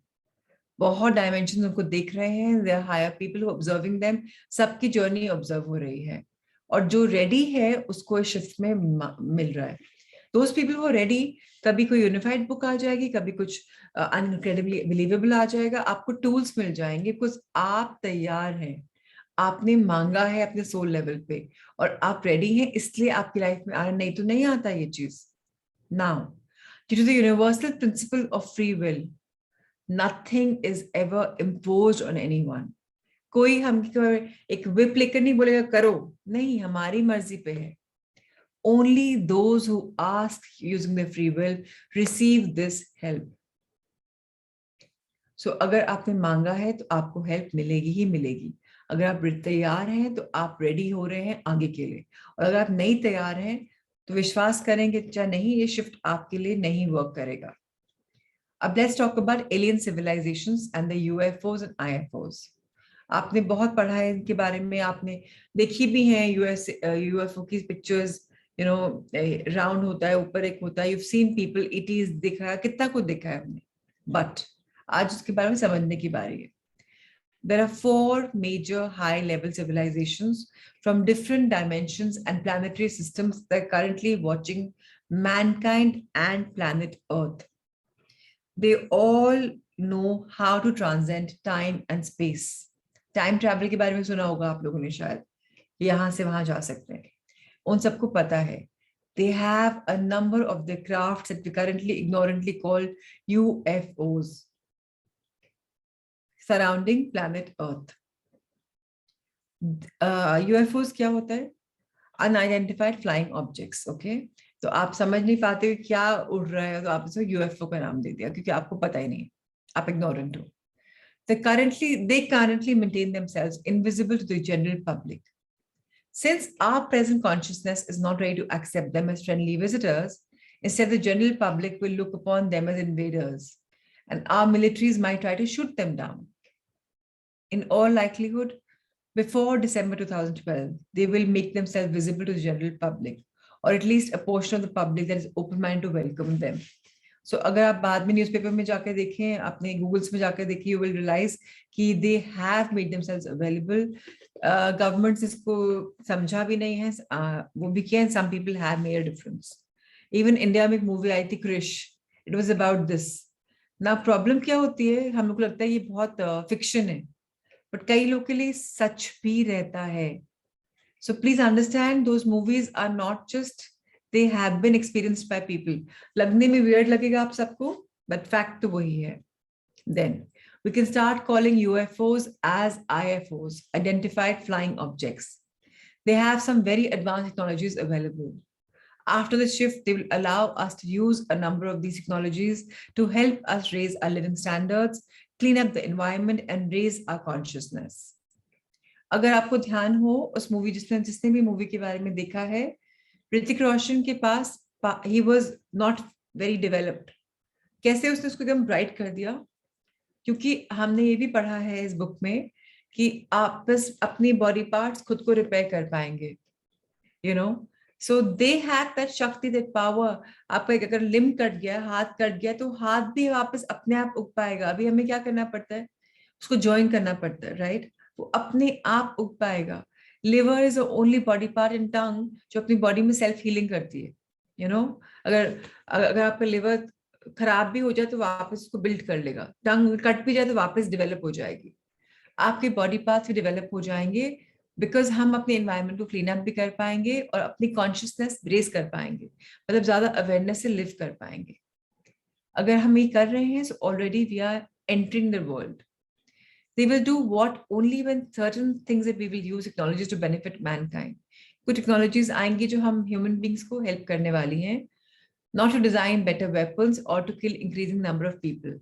बहुत डायमेंशन उनको देख रहे हैं, they are higher people who observing them, सबकी जर्नी ऑब्जर्व हो रही है, और जो रेडी है उसको इस शिफ्ट में मिल रहा है। Those people who are ready, कभी कोई यूनिफाइड बुक आ जाएगी, कभी कुछ अनक्रेडिबली बिलीवेबल आ जाएगा, आपको टूल्स मिल जाएंगे, बिकॉज आप तैयार हैं, आपने मांगा है अपने सोल लेवल पे, और आप रेडी हैं, इसलिए आपकी लाइफ में आ रहा, नहीं तो नहीं आता ये चीज। Now, due to the universal principle of free will, nothing is ever imposed on anyone. कोई हम एक whip लेकर नहीं बोलेगा करो, नहीं, हमारी मर्जी पे है। Only those who ask using their free will receive this help. So अगर आपने मांगा है तो आपको हेल्प मिलेगी ही मिलेगी। अगर आप तैयार हैं तो आप रेडी हो रहे हैं आगे के लिए, और अगर आप नहीं तैयार हैं तो विश्वास करेंगे चाहे नहीं, ये शिफ्ट आपके लिए नहीं वर्क करेगा। अब let's talk about alien civilisations and the UFOs and IFOs. आपने बहुत पढ़ा है इनके बारे में, आपने देखी भी है यूएफओ की पिक्चर्स, यू नो, राउंड होता है, ऊपर एक होता है, यू सीन पीपल, इट दिखा, कितना कुछ देखा है हमने, बट आज उसके बारे में समझने की बारी है। There are 4 major high-level civilizations from different dimensions and planetary systems that are currently watching mankind and planet Earth. They all know how to transcend time and space. Time travel के बारे में सुना होगा आप लोगों ने शायद, यहाँ से वहां जा सकते हैं, उन सबको पता है। They have a number of the crafts that we currently ignorantly call UFOs, surrounding planet Earth. UFOs क्या होता है? Unidentified flying objects, okay? तो आप समझ नहीं पाते क्या उड़ रहा है, तो आप इसको यूएफओ का नाम दे दिया क्योंकि आपको पता ही नहीं, आप इग्नोरेंट हो। They currently maintain themselves invisible to the general public. Since our present consciousness is not ready to accept them as friendly visitors, instead the general public will look upon them as invaders, and our militaries might try to shoot them down. In all likelihood, before December 2012, they will make themselves visible to the general public, or at least a portion of the public that is open-minded to welcome them. So अगर आप बाद में newspaper में जाकर देखें, अपने Google's में जाकर देखिए, you will realize कि they have made themselves available. Governments इसको समझा भी नहीं है, वो भी किया, some people have made a difference. Even India में एक मूवी आई थी Krrish, it was about this. ना प्रॉब्लम क्या होती है, हम लोग को लगता है ये बहुत फिक्शन है, बट कई लोग के लिए सच भी रहता है। So please understand, those movies are not just, they have been experienced by people. लगने में weird लगेगा आप सबको, but fact तो वही है। Then we can start calling UFOs as IFOs, identified flying objects. They have some very advanced technologies available. After the shift, they will allow us to use a number of these technologies to help us raise our living standards, clean up the environment, and raise our consciousness. अगर आपको ध्यान हो, उस movie जिसने भी movie के बारे में देखा है, ऋतिक रोशन के पास, he was not very developed. कैसे उसने उसको एकदम ब्राइट कर दिया, क्योंकि हमने ये भी पढ़ा है इस बुक में कि आप बस अपनी बॉडी पार्ट्स खुद को रिपेयर कर पाएंगे, you know. So they had that शक्ति, that power. आपका अगर लिम्ब कट गया, हाथ कट गया, तो हाथ भी वापस अपने आप उग पाएगा। अभी हमें क्या करना पड़ता है, उसको ज्वाइन करना पड़ता है, राइट? वो अपने आप उग पाएगा। Liver is only body part in tongue जो अपनी बॉडी में सेल्फ हीलिंग करती है, यू नो। अगर आपका लिवर खराब भी हो जाए तो वापस उसको बिल्ड कर लेगा, टंग कट भी जाए तो वापस डेवलप हो जाएगी, आपके बॉडी पार्ट्स भी डेवलप हो जाएंगे बिकॉज हम अपने एनवायरनमेंट को क्लीन अप भी कर पाएंगे और अपनी कॉन्शियसनेस रेज कर पाएंगे, मतलब ज्यादा अवेयरनेस से लिव कर पाएंगे। अगर हम ये कर रहे हैं, so already we are entering the world. They will do what only when certain things that we will use technologies to benefit mankind. कुछ टेक्नोलॉजीज आएंगी जो हम ह्यूमन बींग्स को हेल्प करने वाली हैं, not to design better weapons or to kill increasing number of people.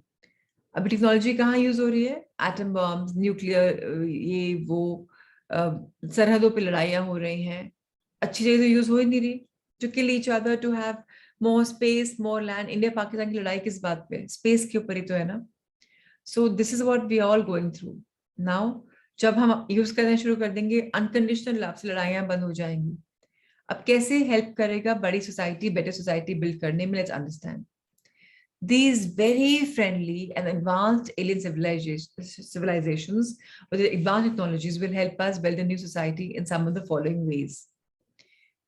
अभी technology कहाँ यूज हो रही है? एटम बॉम्ब्स, न्यूक्लियर, ये वो, सरहदों पे लड़ाइयाँ हो रही हैं, अच्छी जगह तो यूज हो ही नहीं रही, to kill each other, to have more space, more land. India Pakistan की लड़ाई किस बात पे? स्पेस के ऊपर ही तो है ना। So this is what we all going through now. जब हम यूज करना शुरू कर देंगे, अनकंडीशनल लव से लड़ाइयां बंद हो जाएंगी। अब कैसे हेल्प करेगा बड़ी सोसाइटी, बेटर सोसाइटी बिल्ड करने में? Let's understand. These very friendly and advanced alien civilizations with their advanced technologies will help us build a new society in some of the following ways.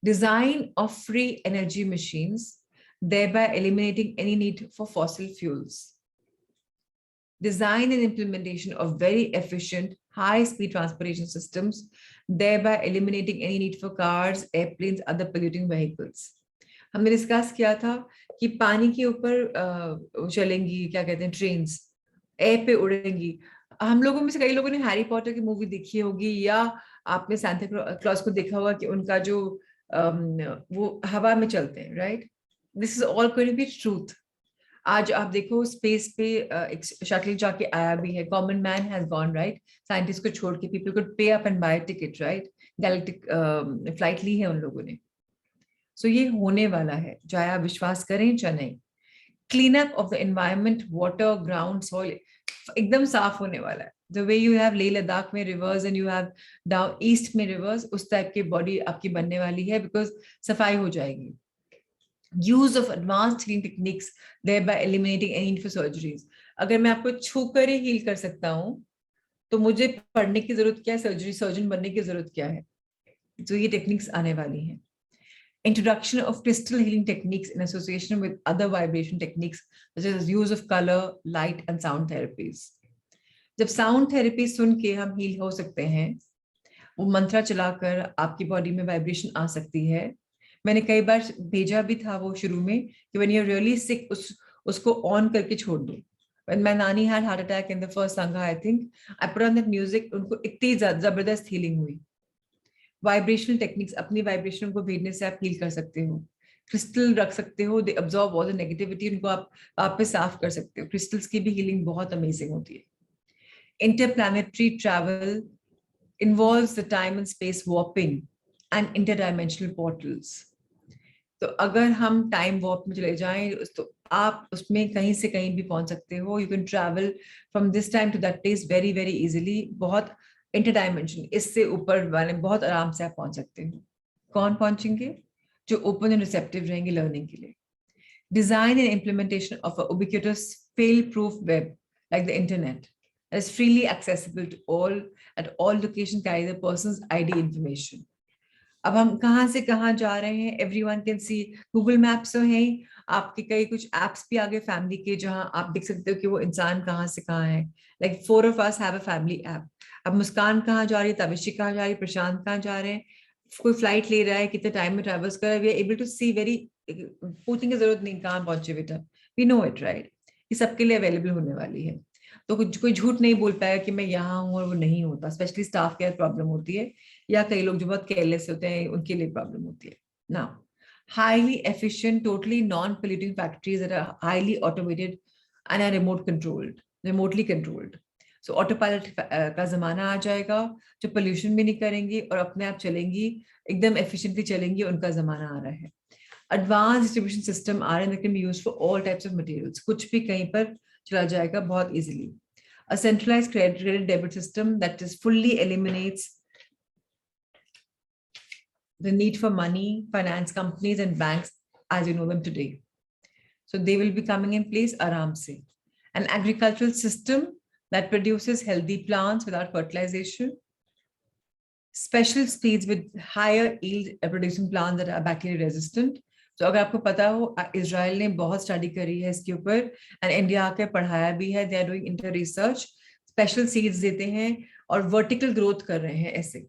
Design of free energy machines, thereby eliminating any need for fossil fuels. Design and implementation of very efficient, high-speed transportation systems, thereby eliminating any need for cars, airplanes, other polluting vehicles. हमने discuss किया था कि पानी के ऊपर चलेंगी, क्या कहते हैं, ट्रेन्स, एयर पे उड़ेंगी। हम लोगों में से कई लोगों ने हैरी पॉटर की मूवी देखी होगी, या आपने सांता क्लॉज को देखा होगा कि उनका जो वो हवा में चलते हैं, right? This is all going to be truth. आज आप देखो स्पेस पे एक शटल जाके आया भी है, common man has gone, right? Scientist को छोड़ के people could pay up and buy ticket, right? Galactic flight ली है उन लोगों ने। सो ये होने वाला है, चाहे आप विश्वास करें चाहे नहीं। Clean up of the environment, water, ground, soil एकदम साफ होने वाला है। The way you have Leh Ladakh में rivers and you have down east में रिवर्स, उस टाइप की बॉडी आपकी बनने वाली है, बिकॉज सफाई हो जाएगी। Use of advanced healing techniques, thereby eliminating any need for surgeries. अगर मैं आपको छू कर ही हील कर सकता हूँ, तो मुझे पढ़ने की जरूरत क्या है? सर्जन बनने की जरूरत क्या है? तो ये टेक्निक्स आने वाली हैं। Introduction of crystal healing techniques in association with other vibration techniques such as use of color, light and sound therapies. जब साउंड थेरेपी सुन के हम हील हो सकते हैं, वो मंत्रा चलाकर आपकी बॉडी में वाइब्रेशन आ सकती है। मैंने कई बार भेजा भी था वो शुरू में कि when you're really sick, उसको ऑन करके छोड़ दो। When my नानी had heart attack in the first sangha, I think I put on that music, उनको इतनी जबरदस्त हीलिंग हुई। वाइब्रेशनल टेक्निक्स, अपनी वाइब्रेशन को भेजने से आप हील कर सकते हो। क्रिस्टल रख सकते हो, दे अब्सॉर्ब ऑल द नेगेटिविटी, उनको आप पे साफ कर सकते हो। क्रिस्टल्स की भी हीलिंग बहुत अमेजिंग होती है। Interplanetary travel involves the time and space warping and interdimensional portals. तो अगर हम टाइम वॉर्प में चले जाएं, तो आप उसमें कहीं से कहीं भी पहुंच सकते हो। You can travel from this time to that place very very easily. बहुत इंटरडायमेंशन, इससे ऊपर वाले बहुत आराम से आप पहुंच सकते हो। कौन पहुंचेंगे? जो ओपन एंड रिसेप्टिव रहेंगे लर्निंग के लिए। Design and implementation of a ubiquitous fail proof web like the internet that is freely accessible to all at all locations, carry the person's ID information. अब हम कहाँ से कहाँ जा रहे हैं, everyone can see. Google maps तो है, आपके कई कुछ एप्स भी आ गए फैमिली के, जहाँ आप देख सकते हो कि वो इंसान कहाँ से कहाँ है। Like 4 of us have a family app. अब मुस्कान कहाँ जा रही है, तविशी कहाँ जा रही है, प्रशांत कहाँ जा रहे हैं, कोई फ्लाइट ले रहा है, कितने टाइम में ट्रेवल्स कर रहा है, we are able to see very, पूछने की जरूरत नहीं कहाँ पहुंचे बेटा, वी नो इट, राइट? ये सबके लिए अवेलेबल होने वाली है। तो कोई झूठ नहीं बोल पाएगा कि मैं यहाँ हूँ और वो नहीं होता। स्पेशली स्टाफ के प्रॉब्लम होती है, या कई लोग जो बहुत केयरलेस होते हैं, उनके लिए प्रॉब्लम होती है। Now, highly efficient, totally non polluting factories that are highly automated and are remotely controlled. So auto pilot का जमाना आ जाएगा, जो पोल्यूशन भी नहीं करेंगी और अपने आप चलेंगी, एकदम एफिशिएंटली चलेंगी, उनका जमाना आ रहा है। एडवांस डिस्ट्रीब्यूशन सिस्टम आ रहे हैं, that can be used for all types of materials. कुछ भी कहीं पर चला जाएगा बहुत easily. A centralized credit debit system that is fully eliminates the need for money, finance companies and banks as you know them today. So they will be coming in place aram se. An agricultural system that produces healthy plants without fertilization. Special seeds with higher yield producing plants that are bacteria resistant. तो अगर आपको पता हो, Israel ने बहुत study करी है इसके ऊपर, एंड इंडिया आके पढ़ाया भी है। They are doing inter research, special seeds देते हैं और वर्टिकल ग्रोथ कर रहे हैं ऐसे।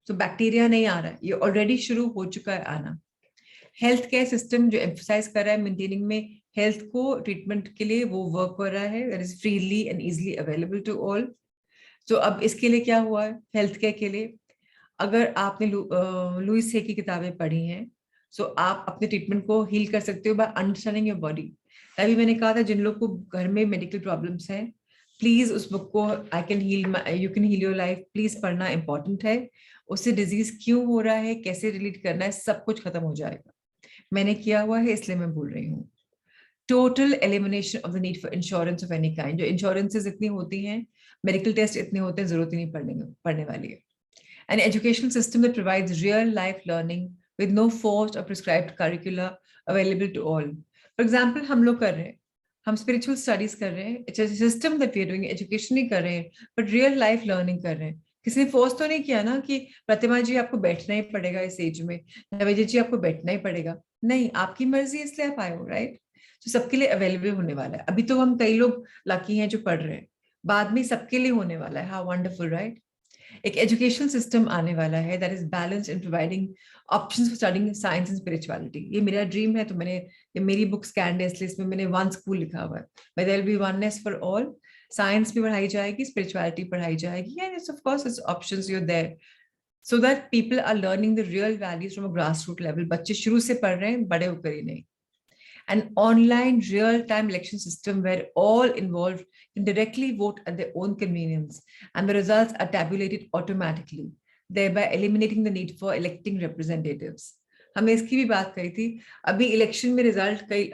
तो बैक्टीरिया नहीं आ रहा है, ये ऑलरेडी शुरू हो चुका है आना। हेल्थ केयर सिस्टम जो एम्फसाइज कर रहा है मेंटेनिंग में हेल्थ को ट्रीटमेंट के लिए, वो वर्क कर रहा है, that is freely and easily available to all. तो अब इसके लिए क्या हुआ है हेल्थ केयर के लिए, अगर आपने लुइस हे की किताबें पढ़ी हैं, सो आप अपने ट्रीटमेंट को हील कर सकते हो बाय अंडरस्टैंडिंग योर बॉडी। तभी मैंने कहा था जिन लोग को घर में मेडिकल प्रॉब्लम्स हैं, प्लीज उस बुक को I can heal you can heal your life please पढ़ना इंपॉर्टेंट है। उससे डिजीज क्यों हो रहा है, कैसे रिलीट करना है, सब कुछ खत्म हो जाएगा। मैंने किया हुआ है इसलिए मैं बोल रही हूँ। Total elimination of the need for insurance of any kind, जो इंश्योरेंसेज इतनी होती हैं, मेडिकल टेस्ट इतने होते हैं, जरूरत ही नहीं पड़ने वाली है। An educational system that provides real life learning with no forced or prescribed curricula available to all. For example, हम लोग कर रहे हैं, हम spiritual studies कर रहे हैं, it's a system that we are doing, education नहीं कर रहे हैं, but real life learning कर रहे हैं। किसी ने फोर्स तो नहीं किया ना कि प्रतिमा जी आपको बैठना ही पड़ेगा इस एज में, नवेदी जी आपको बैठना ही पड़ेगा, नहीं, आपकी मर्जी इसलिए आप आए हो, राइट? तो सबके लिए अवेलेबल होने वाला है। अभी तो हम कई लोग लकी हैं जो पढ़ रहे हैं, बाद में सबके लिए होने वाला है। How wonderful, right? एक एजुकेशनल सिस्टम आने वाला है that is balanced in providing options for studying science and spirituality. ये मेरा ड्रीम है, तो मैंने ये मेरी बुक स्कैंड है इसलिए इसमें मैंने वन स्कूल लिखा हुआ है, where there will be oneness for all। Science भी पढ़ाई जाएगी, स्पिरिचुअलिटी पढ़ाई जाएगी, and it's of course it's options you are there so that people are learning the real values from a grass root level. बच्चे शुरू से पढ़ रहे हैं, बड़े होकर ही नहीं। An online real-time election system where all involved can directly vote at their own convenience and the results are tabulated automatically, thereby eliminating the need for electing representatives. हमने इसकी भी बात करी थी। अभी इलेक्शन में रिजल्ट कई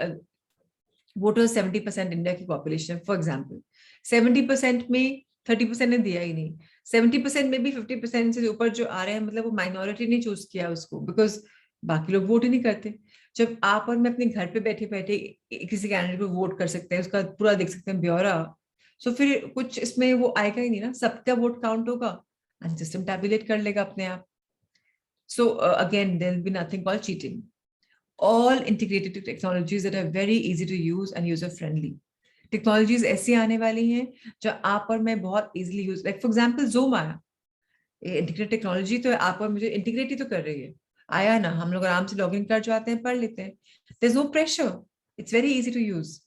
वोटर्स 70% इंडिया की पॉपुलेशन, फॉर एग्जाम्पल 70% में 30% ने दिया ही नहीं, 70% में भी 50% से ऊपर जो आ रहे हैं, मतलब वो माइनॉरिटी ने चूज किया उसको, बिकॉज बाकी लोग वोट ही नहीं करते। जब आप और मैं अपने घर पे बैठे बैठे किसी कैंडिडेट को वोट कर सकते हैं, उसका पूरा देख सकते हैं ब्यौरा, सो फिर कुछ इसमें वो आएगा ही नहीं ना, सबका वोट काउंट होगा एंड सिस्टम टैबुलेट कर लेगा अपने आप। So again there will be nothing called cheating, all integrated technologies that are very easy to use and user friendly। Technologies ऐसी आने वाली हैं जो आप और मैं बहुत easily use, like for example zoom आया, ये इंटीग्रेटेड टेक्नोलॉजी तो आप और मुझे इंटीग्रेट ही तो कर रही है। आया ना, हम लोग आराम से लॉगिन कर जाते हैं, पढ़ लेते हैं, there is no pressure, it's very easy to use.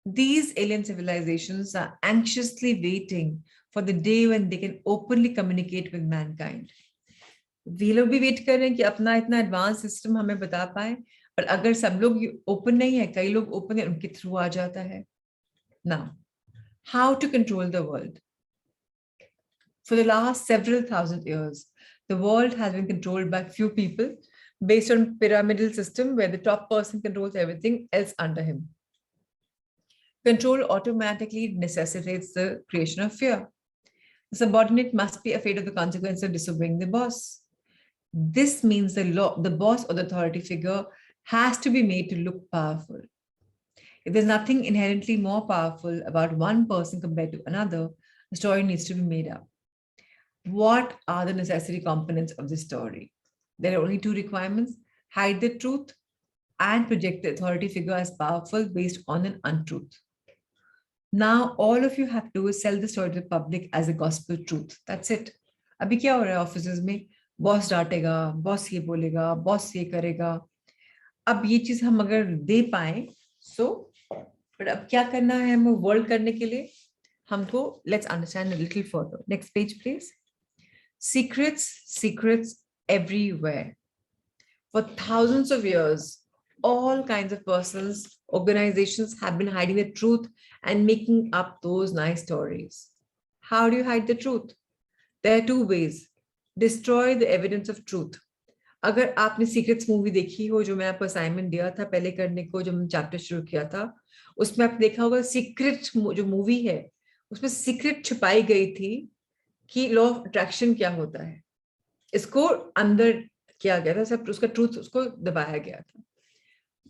These alien civilizations are anxiously waiting for the day when they can openly communicate with mankind। वे लोग भी वेट कर रहे हैं कि अपना इतना एडवांस सिस्टम हमें बता पाए, पर अगर सब लोग ओपन नहीं है, कई लोग ओपन है, उनके थ्रू आ जाता है। Now how to control the world. For the last several thousand years, the world has been controlled by few people based on pyramidal system where the top person controls everything else under him. Control automatically necessitates the creation of fear. The subordinate must be afraid of the consequence of disobeying the boss. This means the boss or the authority figure has to be made to look powerful. If there's nothing inherently more powerful about one person compared to another, the story needs to be made up. What are the necessary components of this story? There are only two requirements: hide the truth and project the authority figure as powerful based on an untruth. Now, all of you have to do is sell the story to the public as a gospel truth. That's it. अभी क्या हो रहा है offices में, boss डांटेगा, boss ये बोलेगा, boss ये करेगा। अब ये चीज हम अगर दे पाए सो, बट अब क्या करना है हमें वर्ल्ड करने के लिए, हमको let's understand a little further. Next page please. Secrets, secrets everywhere. For thousands of years, all kinds of persons, organizations have been hiding the truth and making up those nice stories. How do you hide the truth? There are two ways. Destroy the evidence of truth. अगर आपने secrets movie देखी हो, जो मैं आपको assignment दिया था पहले करने को, जब हम चैप्टर शुरू किया था, उसमें आपने देखा होगा सीक्रेट जो मूवी है उसमें सीक्रेट छुपाई गई थी कि लॉ ऑफ अट्रैक्शन क्या होता है, इसको अंदर किया गया था, सब उसका ट्रूथ उसको दबाया गया था।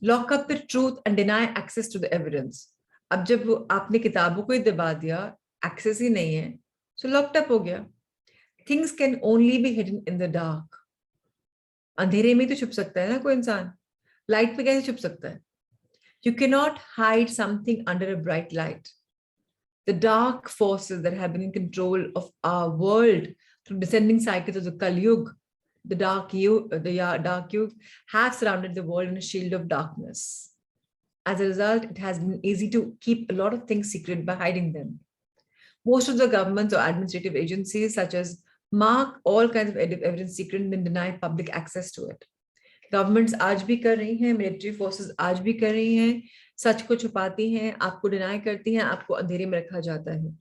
Lock up the truth and deny access to the evidence. अब जब आपने किताबों को ही दबा दिया, एक्सेस ही नहीं है, सो लॉक्ड अप हो गया। Things can only be hidden in the dark. अंधेरे में तो छुप सकता है ना कोई इंसान, लाइट में कैसे छुप सकता है? You can not hide something under a bright light. The dark forces that have been in control of our world through descending cycles of the Kali Yuga, the dark Yuga have surrounded the world in a shield of darkness. As a result, it has been easy to keep a lot of things secret by hiding them. Most of the governments or administrative agencies, such as mark all kinds of evidence secret and then deny public access to it. Governments आज भी कर रही हैं, military forces आज भी कर रही हैं, सच को छुपाती हैं, आपको deny करती हैं, आपको अंधेरे में रखा जाता है.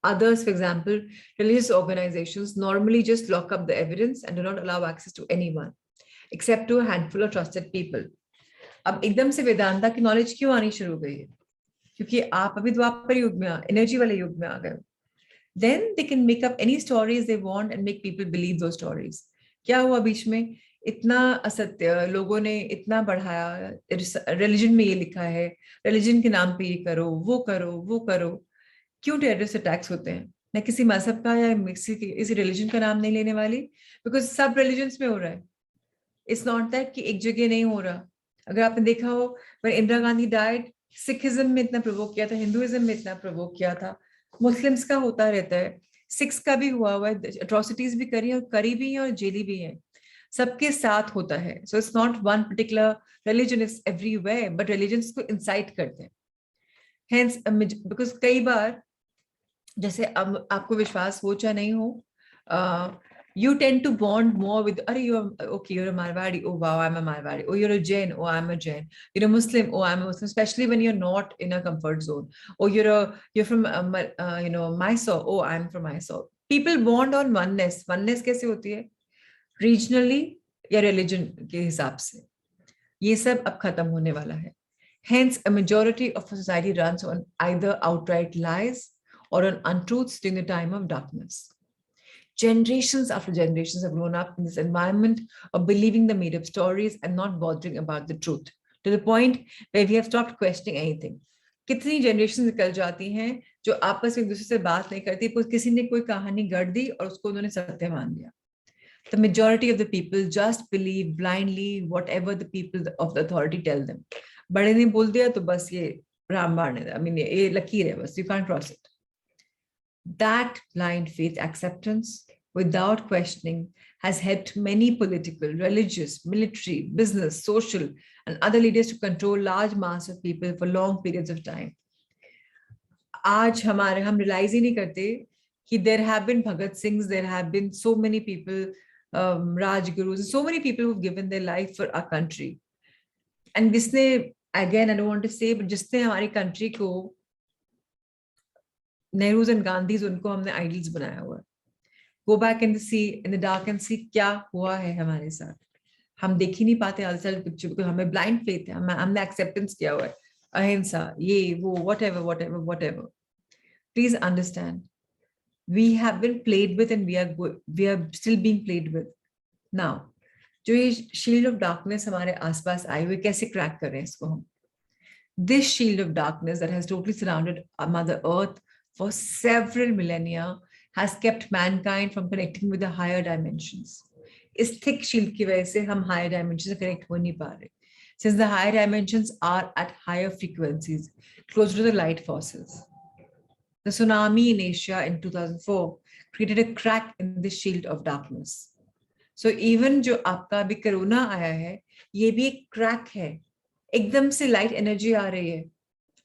Others, for example, religious organizations normally just lock up the evidence and do not allow access to anyone, except to a handful of trusted people. अब एकदम से वेदांता की नॉलेज क्यों आनी शुरू हो गई है? क्योंकि आप अभी द्वापर युग में एनर्जी वाले युग में आ गए. Then they can make up any stories they want and make people believe those stories. क्या हुआ बीच में? इतना असत्य लोगों ने इतना बढ़ाया, रिलीजन में ये लिखा है, रिलीजन के नाम पे ये करो, वो करो, वो करो. क्यों टेररिस्ट अटैक्स होते हैं? मैं किसी मजहब का या किसी रिलीजन का नाम नहीं लेने वाली, बिकॉज सब रिलीजन्स में हो रहा है. इट्स नॉट दैट कि एक जगह नहीं हो रहा. अगर आपने देखा हो, when Indira Gandhi died, Sikhism में इतना प्रोवोक किया था, हिंदुइज्म में इतना प्रोवोक किया था, मुस्लिम्स का होता रहता है, सिख्स का भी हुआ है, अट्रोसिटीज भी करी और करी भी है और जेली भी है, सबके साथ होता है. So it's not one particular religion, is everywhere, but religions को इंसाइट करते हैं. हेंस बिकॉज कई बार जैसे अब आपको विश्वास हो चाहे नहीं हो, you tend to bond more with, you're a Marwari, oh wow, I'm a Marwari, oh you're a Jain, oh I'm a Jain, you're a Muslim, oh I'm a Muslim, especially when you're not in a comfort zone, or you're from Mysore, oh I'm from Mysore. People bond on oneness. कैसे होती है? Regionally या religion के हिसाब से. ये सब अब खत्म होने वाला है. Hence, a majority of society runs on either outright lies or on untruths during the time of darkness. Generations after generations have grown up in this environment of believing the made-up stories and not bothering about the truth, to the point where we have stopped questioning anything. कितनी generations निकल जाती हैं जो आपस में एक दूसरे से बात नहीं करती, किसी ने कोई कहानी गढ़ दी और उसको उन्होंने सत्य मान लिया. The majority of the people just believe blindly whatever the people of the authority tell them. बड़े ने बोल दिया तो बस ये रामबाण है, I mean ये लकीर है बस, you can't cross it. That blind faith acceptance without questioning has helped many political, religious, military, business, social, and other leaders to control large masses of people for long periods of time. आज हम realize ही नहीं करते कि there have been Bhagat Singhs, there have been so many people, Rajgurus, so many people who've given their life for our country. And जिसने, again, I don't want to say, but जिसने हमारी country को, Nehrus and Gandhis, उनको हमने idols बनाया हुआ है. Go back and see in the dark and see क्या हुआ है हमारे साथ. हम देख ही नहीं पाते outside picture because हमें blind faith है, हमने acceptance किया हुआ है, अहिंसा, ये वो, whatever. Please understand, we have been played with and we are still being played with. Now, जो ये shield of darkness हमारे आसपास आई हुई, कैसे crack कर रहे हैं इसको हम? This shield of darkness that has totally surrounded our Mother Earth for several millennia has kept mankind from connecting with the higher dimensions. इस thick shield की वजह से हम higher dimensions से connect हो नहीं पा रहे. Since the higher dimensions are at higher frequencies, closer to the light forces. The tsunami in Asia in 2004 created a crack in the shield of darkness. So even जो आपका अभी corona आया है, ये भी एक crack है. एकदम से light energy आ रही है.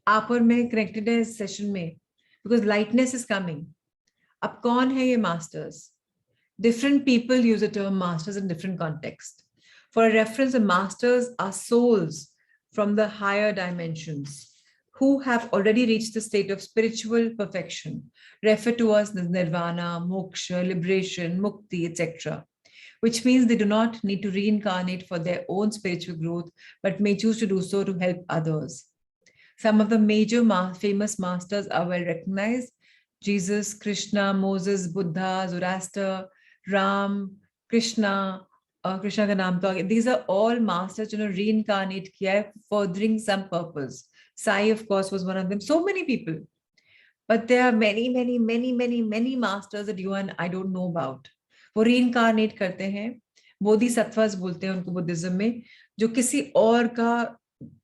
आप और मैं connected है इस session में, because lightness is coming. अब कौन है ये masters? Different people use the term masters in different contexts. For a reference, the masters are souls from the higher dimensions who have already reached the state of spiritual perfection, referred to as nirvana, moksha, liberation, mukti, etc., which means they do not need to reincarnate for their own spiritual growth, but may choose to do so to help others. Some of the major famous masters are well recognized: Jesus, Krishna, Moses, Buddha, Zoroaster, Ram, Krishna, Krishna का नाम तो, these are all masters जिन्होंने reincarnate किया है furthering some purpose. Sai, of course, was one of them. So many people. But there are many masters that you and I don't know about. वो reincarnate करते हैं, बोधिसत्वस बोलते हैं उनको Buddhism में, जो किसी और का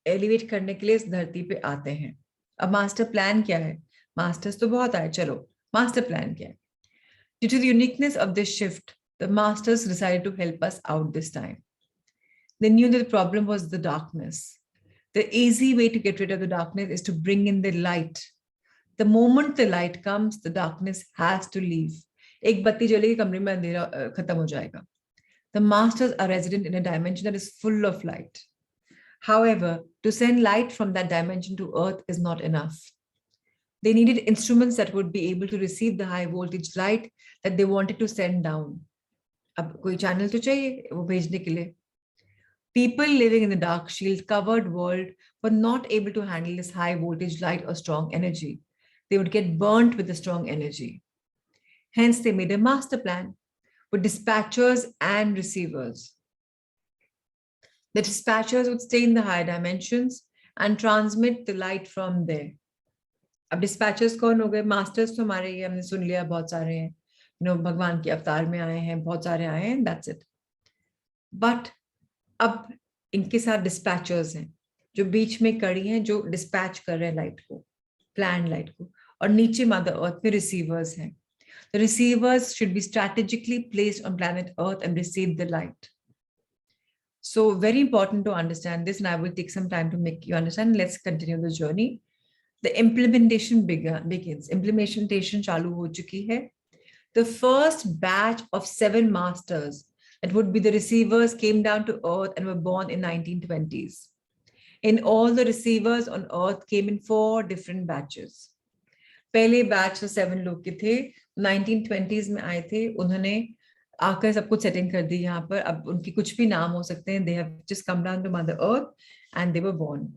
एलिवेट करने के लिए इस धरती पे आते हैं. अब मास्टर प्लान क्या है? मास्टर्स तो बहुत आए, चलो मास्टर प्लान क्या है? Due to the uniqueness of this shift, the masters decided to help us out this time. They knew that the problem was the darkness. The easy way to get rid of the darkness is to bring in the light. The moment the light comes, the darkness has to leave. एक बत्ती जलेगी कमरे में अंधेरा खत्म हो जाएगा. The masters are resident in a dimension that is full of light. However, to send light from that dimension to Earth is not enough. They needed instruments that would be able to receive the high voltage light that they wanted to send down. अब कोई channel तो चाहिए वो भेजने के लिए. People living in the dark shield covered world were not able to handle this high voltage light or strong energy. They would get burnt with the strong energy. Hence, they made a master plan with dispatchers and receivers. The dispatchers would stay in the higher dimensions and transmit the light from there. अब dispatchers कौन हो गए? Masters तो हमारे ये हमने सुन लिया बहुत सारे हैं. भगवान के अवतार में आए हैं, बहुत सारे आए हैं, that's it. But अब इनके साथ dispatchers हैं, जो बीच में कड़ी हैं, जो dispatch कर रहे हैं लाइट को, planned लाइट को, और नीचे मदर अर्थ में receivers हैं. The receivers should be strategically placed on planet Earth and receive the light. So very important to understand this, and I will take some time to make you understand. Let's continue the journey. The implementation begins. Implementation चालू हो चुकी है. The first batch of 7 masters that would be the receivers came down to Earth and were born in 1920s. In all, the receivers on Earth came in 4 different batches. पहले batch तो 7 लोग के थे, 1920s में आए थे. उन्होंने आकर सब कुछ सेटिंग कर दी यहाँ पर. अब उनके कुछ भी नाम हो सकते हैं. They have just come down to Mother Earth and they were born.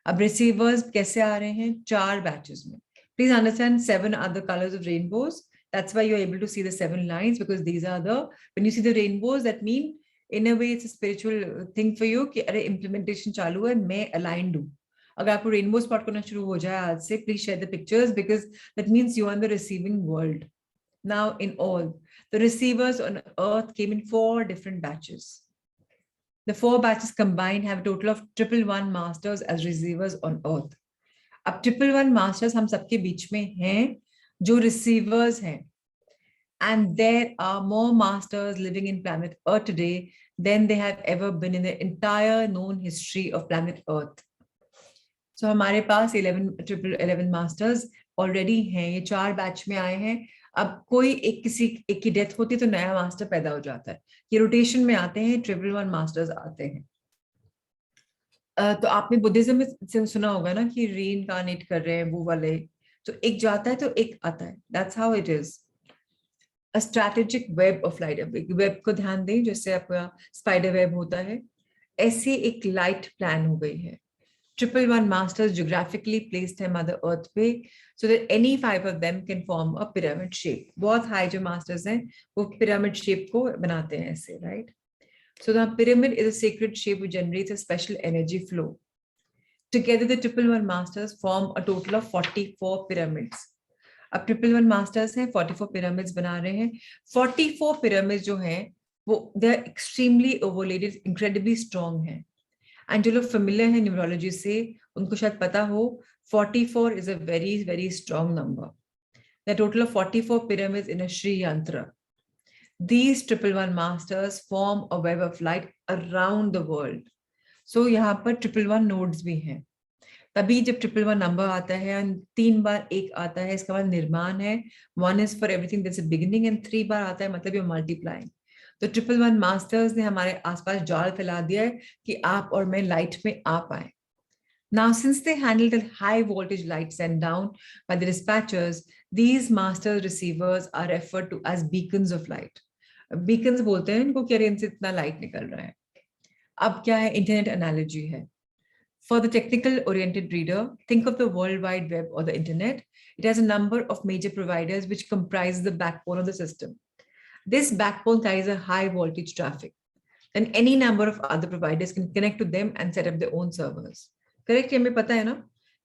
अब receivers कैसे आ रहे हैं? 4 batches में. Please understand 7 are the colors of rainbows. That's why you're able to see the 7 lines, because these are the, when you see the rainbows, that mean in a way it's a spiritual thing for you कि अरे implementation चालू है, मैं aligned हूँ. अगर आपको rainbow spot करना शुरू हो जाए आज से, please share the pictures, because that means you are in the receiving world. Now in all the receivers on earth came in 4 different batches. The 4 batches combined have a total of 111 masters as receivers on earth. अब 111 masters हम सबके बीच में हैं जो receivers हैं. And there are more masters living in planet Earth today than they have ever been in the entire known history of planet Earth. So हमारे पास 11 masters already हैं. ये 4 बैच में आए हैं. अब कोई किसी एक की डेथ होती है तो नया मास्टर पैदा हो जाता है. ये रोटेशन में आते हैं. 111 मास्टर्स आते हैं. तो आपने बुद्धिज्म में सुना होगा ना कि रीइनकार्नेट कर रहे हैं वो वाले. तो एक जाता है तो एक आता है. That's how it is. A strategic web of light. Web को ध्यान दें, जैसे आपका स्पाइडर वेब होता है, ऐसे एक लाइट प्लान हो गई है. 111 masters geographically placed है Mother Earth पे, so that any 5 of them can form a pyramid shape. बहुत high जो masters हैं वो pyramid shape को बनाते हैं ऐसे, right? So the pyramid is a sacred shape which generates a special energy flow. Together the 111 masters form a total of 44 pyramids. अब 111 masters हैं, 44 pyramids बना रहे हैं. 44 pyramids जो हैं वो they are extremely overlaid, incredibly strong हैं. And जो लोग फेमिलियर है न्यूमरोलॉजी से उनको शायद पता हो 44 is a very very strong number. The total of 44 pyramids in a Sri Yantra. These 111 masters form a web of light around the world. So यहाँ पर 111 nodes भी हैं. तभी जब 111 नंबर आता है, 3 बार 1 आता है, इसका मतलब निर्माण है. 1 is for everything that's a beginning, and 3 बार आता है मतलब ये multiplying. तो 111 मास्टर्स ने हमारे आसपास जाल फैला दिया है कि आप और मैं लाइट में आ पाए. Now, since they handle the high voltage light sent down by the dispatchers, these master receivers are referred to as beacons of light. Beacons बोलते हैं इनको, क्या इनसे इतना लाइट निकल रहा है. अब क्या है, इंटरनेट एनालॉजी है. For the technical oriented reader, think of the World Wide Web or the internet. It has a number of major providers which comprise the backbone of the system. This backbone carries a high voltage traffic. Then any number of other providers can connect to them and set up their own servers. Correct? हमें पता है ना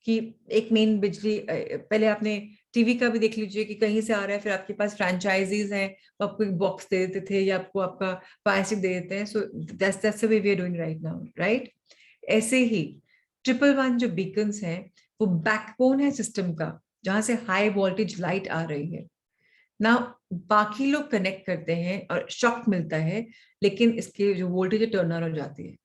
कि एक main बिजली, पहले आपने TV का भी देख लीजिए कि कहीं से आ रहा है, फिर आपके पास फ्रेंचाइजीज हैं, वो आपको एक बॉक्स दे देते थे या आपको आपका फायर स्टिक दे देते हैं. So that's the way we are doing right now, right? ऐसे ही 111 जो बीकन्स हैं वो बैकबोन है सिस्टम का, जहां से हाई वोल्टेज लाइट आ रही है. ना बाकी लोग कनेक्ट करते हैं और शॉक मिलता है, लेकिन इसके जो वोल्टेज टर्न ऑन हो जाती है।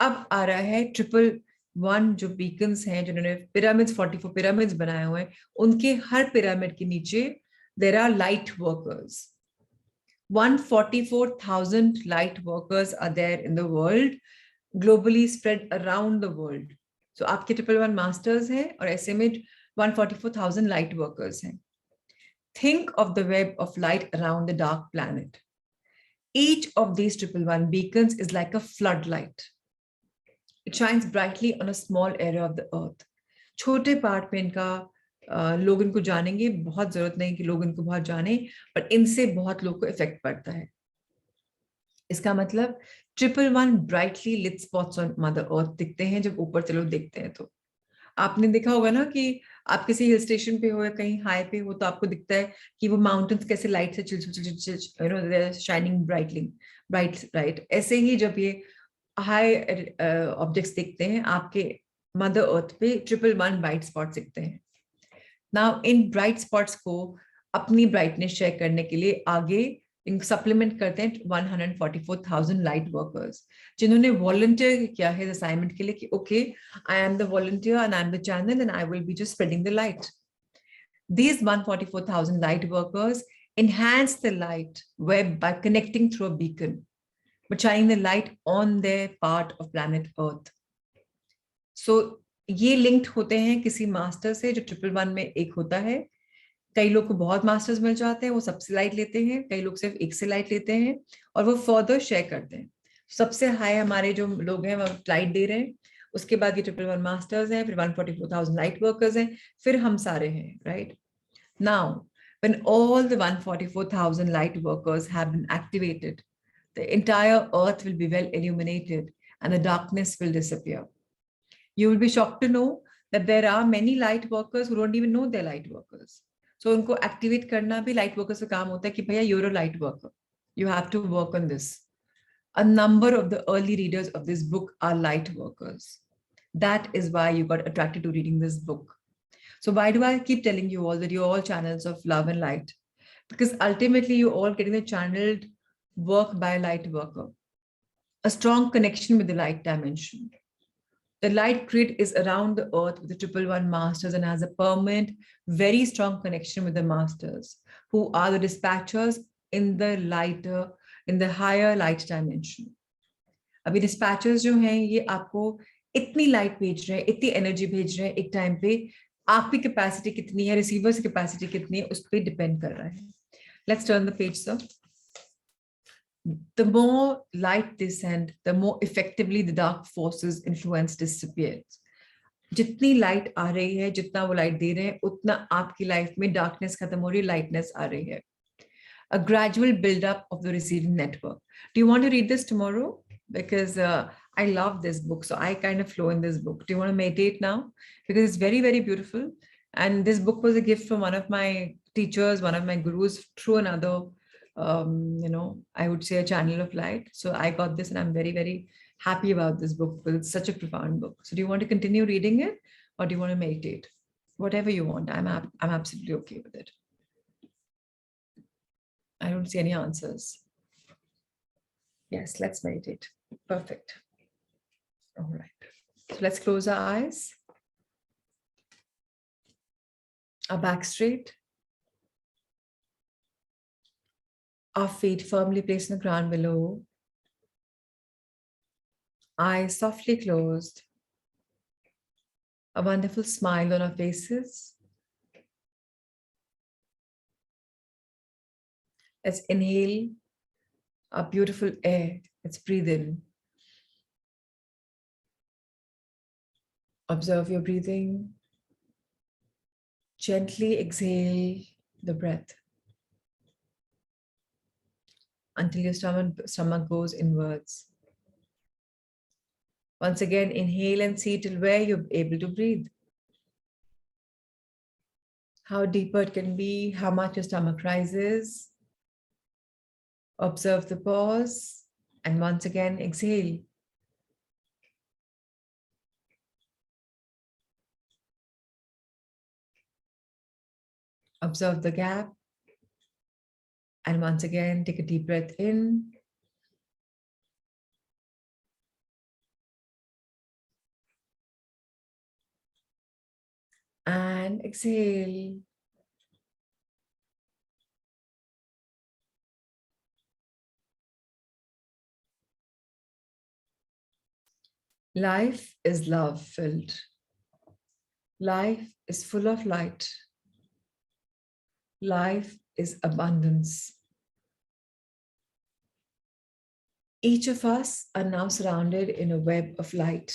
अब आ रहा है 111 जो बीकन्स हैं, जिन्होंने पिरामिड्स 44 पिरामिड्स बनाए हुए हैं, उनके हर पिरामिड के नीचे there are light workers. 144,000 light workers are there in the world, globally spread around the world. So आपके 111 masters हैं और ऐसे में 144,000 light workers हैं. Think of the web of light around the dark planet. Each of these 111 beacons is like a floodlight. It shines brightly on a small area of the earth. छोटे part में इनका लोग इनको जानेंगे, बहुत जरूरत नहीं कि लोग इनको बहुत जाने, पर इनसे बहुत लोग को इफेक्ट पड़ता है। इसका मतलब 111 brightly lit spots on mother earth दिखते हैं जब ऊपर से लोग देखते हैं। तो आपने देखा होगा ना कि आप किसी हिल स्टेशन पे हो या कहीं हाई पे हो तो आपको दिखता है कि वो माउंटेन्स कैसे लाइट से chill shining brightly bright right. ऐसे ही जब ये हाई ऑब्जेक्ट्स दिखते हैं आपके मदर अर्थ पे 111 ब्राइट स्पॉट्स दिखते हैं। नाउ इन ब्राइट स्पॉट्स को अपनी ब्राइटनेस चेक करने के लिए आगे इनको सप्लीमेंट करते हैं 144,000 लाइट वर्कर्स, जिन्होंने वॉलंटियर किया है असाइनमेंट के लिए कि okay I am the volunteer and I am the channel and I will be just spreading the light. These 144,000 light workers enhance the light web by connecting through a beacon, but shining the light on their part of planet Earth. So ये linked होते हैं किसी master से जो 111 में एक होता है। कई लोग को बहुत मास्टर्स मिल जाते हैं, वो सबसे लाइट लेते हैं, कई लोग सिर्फ एक से लाइट लेते हैं और वो फर्दर शेयर करते हैं। सबसे हाई हमारे जो लोग हैं वो लाइट दे रहे हैं, उसके बाद ये 111 मास्टर्स हैं, फिर 144,000 लाइट वर्कर्स हैं, फिर हम सारे हैं, right. Now when all the 144,000 light workers have been activated, the entire earth will be well illuminated and the darkness will disappear. You will be shocked to know that there are many light workers who don't even know they're light workers. So उनको activate करना भी light workers का काम होता है कि भैया you're a light worker, you have to work on this. A number of the early readers of this book are light workers. That is why you got attracted to reading this book. So why do I keep telling you all that you're all channels of love and light? Because ultimately you're all getting the channeled work by a light worker, a strong connection with the light dimension. The light grid is around the earth with the 111 masters and has a permanent, very strong connection with the masters, who are the dispatchers in the higher light dimension. अभी dispatchers जो हैं ये आपको इतनी light भेज रहे हैं, इतनी एनर्जी भेज रहे हैं एक टाइम पे, आपकी कैपेसिटी कितनी है, रिसीवर्स की कैपेसिटी कितनी है, उस पर डिपेंड कर रहा है। Let's turn the page, sir. The more light they send, the more effectively the dark forces influence disappears. जितनी लाइट आ रही है, जितना वो लाइट दे रहे हैं, उतना आपकी लाइफ में डार्कनेस खत्म हो रही है, लाइटनेस आ रही है. A gradual build-up of the receiving network. Do you want to read this tomorrow? Because I love this book, so I kind of flow in this book. Do you want to meditate now? Because it's very, very beautiful. And this book was a gift from one of my teachers, one of my gurus, through another, I would say a channel of light. So I got this and I'm very, very happy about this book because it's such a profound book. So do you want to continue reading it or do you want to meditate? Whatever you want, I'm absolutely okay with it. I don't see any answers. Yes, let's meditate. Perfect. All right. So let's close our eyes. Our back straight. Our feet firmly placed in the ground below. Eyes softly closed. A wonderful smile on our faces. Let's inhale our beautiful air. Let's breathe in. Observe your breathing. Gently exhale the breath until your stomach goes inwards. Once again, inhale and see till where you're able to breathe. How deeper it can be, how much your stomach rises. Observe the pause and once again exhale. Observe the gap. And once again, take a deep breath in. And exhale. Life is love filled. Life is full of light. Life is abundance. Each of us are now surrounded in a web of light.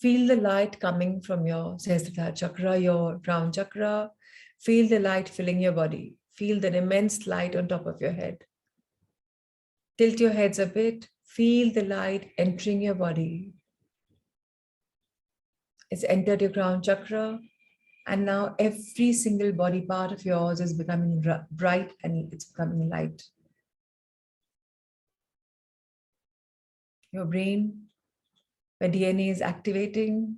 Feel the light coming from your Sahasrara chakra, your crown chakra. Feel the light filling your body. Feel that immense light on top of your head. Tilt your heads a bit. Feel the light entering your body. It's entered your crown chakra. And now every single body part of yours is becoming bright and it's becoming light. Your brain, where DNA is activating,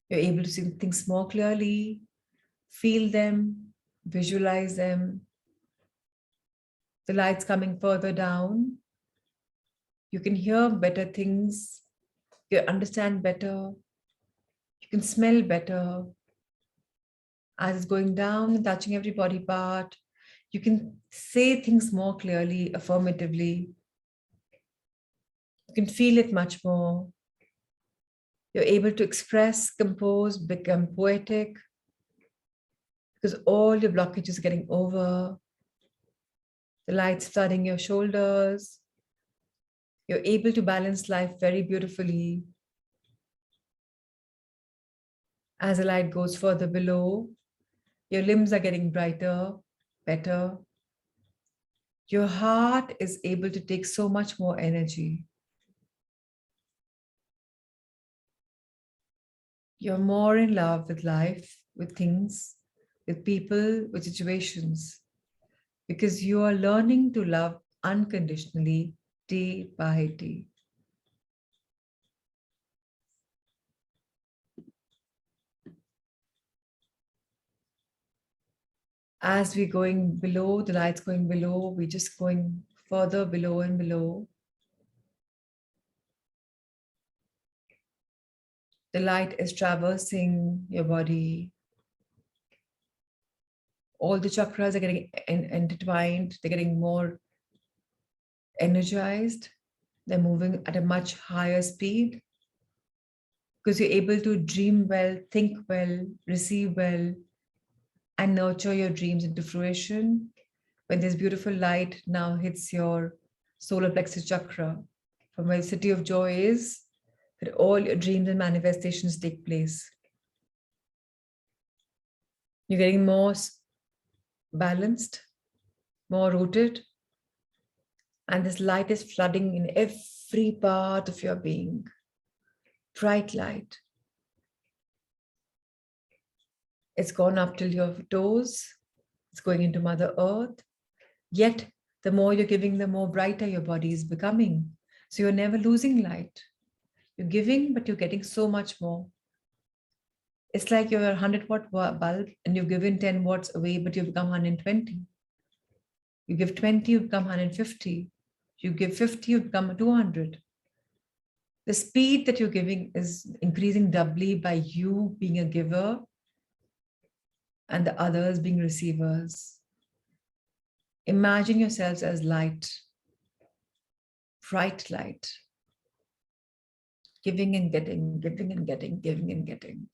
you're able to see things more clearly, feel them, visualize them. The light's coming further down. You can hear better things. You understand better. You can smell better. As it's going down and touching every body part, you can say things more clearly, affirmatively. You can feel it much more. You're able to express, compose, become poetic because all your blockages are getting over. The light's flooding your shoulders. You're able to balance life very beautifully. As the light goes further below, your limbs are getting brighter, better. Your heart is able to take so much more energy. You're more in love with life, with things, with people, with situations, because you are learning to love unconditionally day by day. As we're going below, the light's going below, we're just going further below and below. The light is traversing your body. All the chakras are getting intertwined, they're getting more energized, they're moving at a much higher speed because you're able to dream well, think well, receive well, and nurture your dreams into fruition. When this beautiful light now hits your solar plexus chakra, from where the city of joy is, that all your dreams and manifestations take place. You're getting more balanced, more rooted, and this light is flooding in every part of your being. Bright light. It's gone up till your toes. It's going into Mother Earth. Yet, the more you're giving, the more brighter your body is becoming. So you're never losing light. You're giving, but you're getting so much more. It's like you're a 100-watt bulb and you've given 10 watts away, but you become 120. You give 20, you become 150. You give 50, you become 200. The speed that you're giving is increasing doubly by you being a giver and the others being receivers. Imagine yourselves as light, bright light, giving and getting, giving and getting, giving and getting.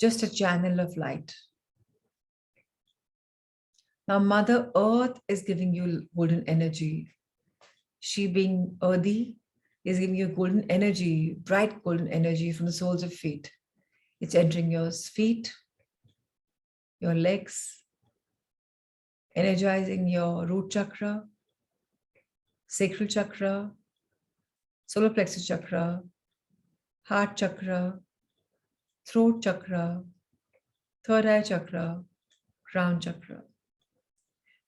Just a channel of light. Now, Mother Earth is giving you golden energy. She, being earthy, is giving you golden energy, bright golden energy from the soles of feet. It's entering your feet, your legs, energizing your root chakra, sacral chakra, solar plexus chakra, heart chakra, throat chakra, third eye chakra, crown chakra.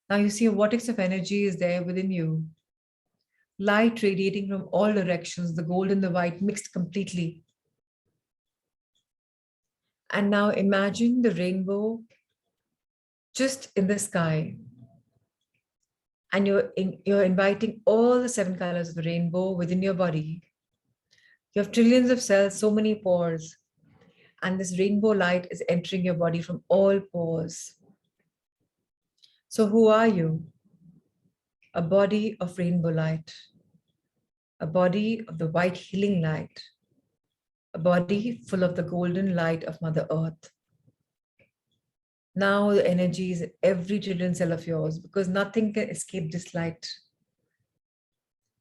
Now you see a vortex of energy is there within you. Light radiating from all directions, the gold and the white mixed completely. And now imagine the rainbow just in the sky. And you're inviting all the 7 colors of the rainbow within your body. You have trillions of cells, so many pores, and this rainbow light is entering your body from all pores. So who are you? A body of rainbow light, a body of the white healing light, a body full of the golden light of Mother Earth. Now the energy is in every trillion cell of yours, because nothing can escape this light.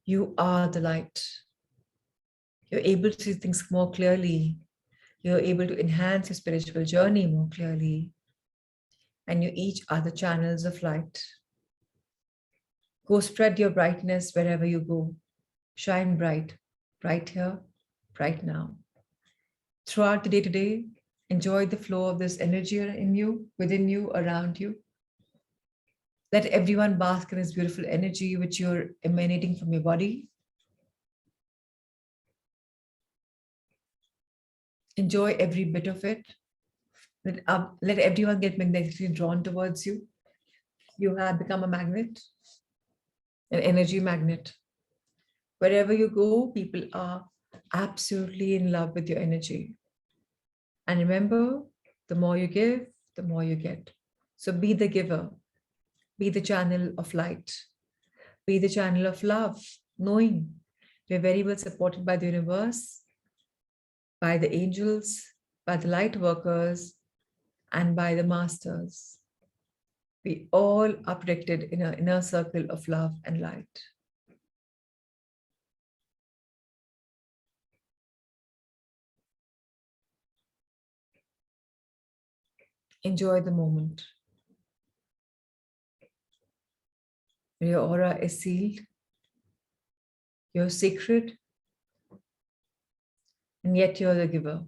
You are the light. You're able to see things more clearly. You're able to enhance your spiritual journey more clearly. And you each are the channels of light. Go spread your brightness wherever you go. Shine bright, right here, right now. Throughout the day today, enjoy the flow of this energy in you, within you, around you. Let everyone bask in this beautiful energy which you're emanating from your body. Enjoy every bit of it. Let everyone get magnetically drawn towards you. You have become a magnet, an energy magnet. Wherever you go, people are absolutely in love with your energy. And remember, the more you give, the more you get. So be the giver, be the channel of light, be the channel of love, knowing we're very well supported by the universe, by the angels, by the light workers, and by the masters. We all are protected in an inner circle of love and light. Enjoy the moment. Your aura is sealed. You're sacred. And yet you're the giver.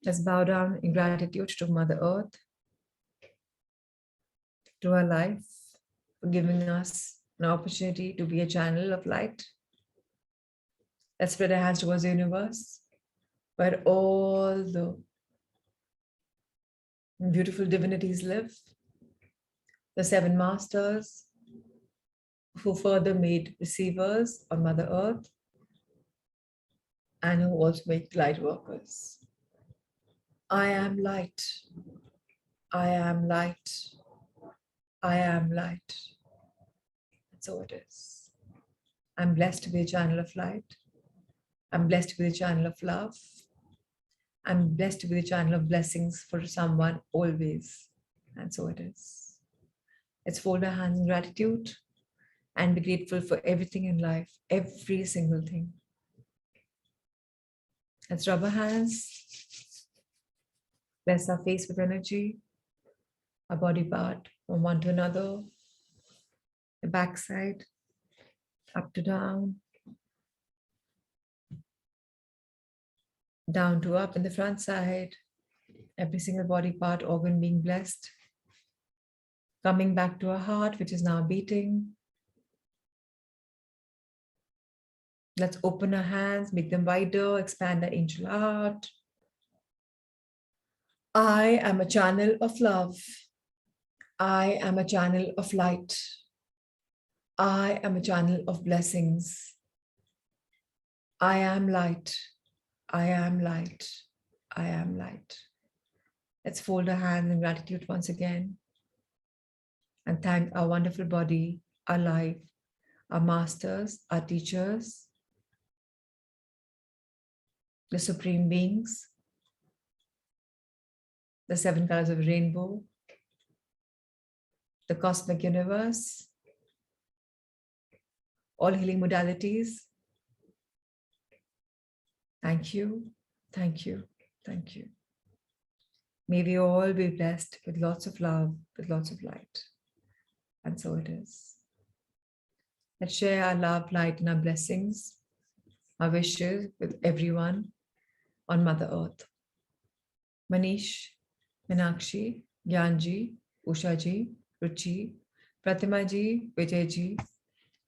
Let's bow down in gratitude to Mother Earth, to our life, for giving us an opportunity to be a channel of light. Let's spread our hands towards the universe, where all the beautiful divinities live, the 7 masters who further made receivers on Mother Earth, and who also make light workers. I am light. I am light. I am light. And so it is. I'm blessed to be a channel of light. I'm blessed to be the channel of love. I'm blessed to be the channel of blessings for someone always. And so it is. Let's fold our hands in gratitude and be grateful for everything in life, every single thing. Let's rub our hands. Bless our face with energy, our body part from one to another, the backside, up to down, down to up in the front side, every single body part, organ being blessed. Coming back to our heart, which is now beating. Let's open our hands, make them wider, expand our angel heart. I am a channel of love. I am a channel of light. I am a channel of blessings. I am light. I am light. I am light. Let's fold our hands in gratitude once again and thank our wonderful body, our life, our masters, our teachers, the supreme beings, the 7 colors of rainbow, the cosmic universe, all healing modalities. Thank you, thank you, thank you. May we all be blessed with lots of love, with lots of light. And so it is. Let's share our love, light, and our blessings, our wishes with everyone on Mother Earth. Manish, Meenakshi, Gyanji, Ushaji, Ruchi, Pratimaji, Vijayji,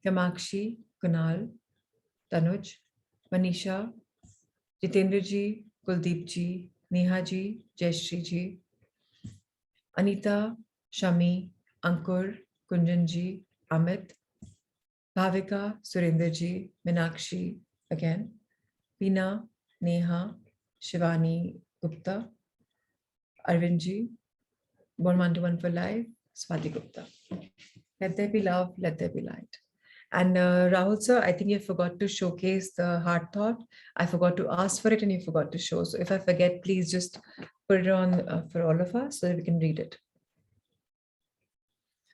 Kamakshi, Kunal, Tanuj, Manisha, Jitendraji, Kuldeepji, Nehaji, Jayashriji, Anita, Shami, Ankur, Kunjanji, Amit, Bhavika, Surendraji, Minakshi, again, Pina, Neha, Shivani Gupta, Arvindji, Born One to One for Life, Swati Gupta. Let there be love, let there be light. And Rahul sir, I think you forgot to showcase the heart thought. I forgot to ask for it and you forgot to show. So if I forget, please just put it on for all of us so that we can read it.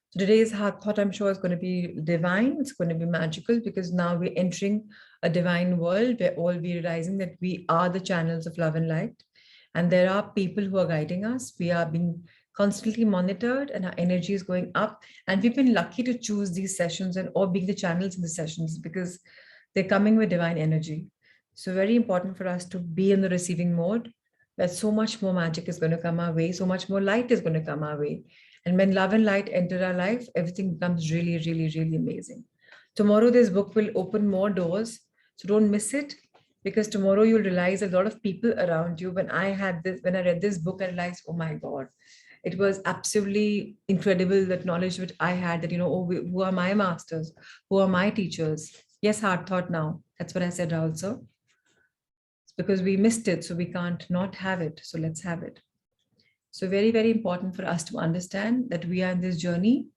So today's heart thought, I'm sure, is going to be divine. It's going to be magical because now we're entering a divine world where all we're realizing that we are the channels of love and light. And there are people who are guiding us. We are being constantly monitored and our energy is going up. And we've been lucky to choose these sessions and or being the channels in the sessions because they're coming with divine energy. So very important for us to be in the receiving mode. That so much more magic is going to come our way, so much more light is going to come our way. And when love and light enter our life, everything becomes really, really, really amazing. Tomorrow, this book will open more doors. So don't miss it because tomorrow you'll realize a lot of people around you. When I read this book, I realized, oh my God, it was absolutely incredible that knowledge which I had that, oh, who are my masters? Who are my teachers? Yes, heart thought now. That's what I said also. It's because we missed it. So we can't not have it. So let's have it. So very, very important for us to understand that we are in this journey,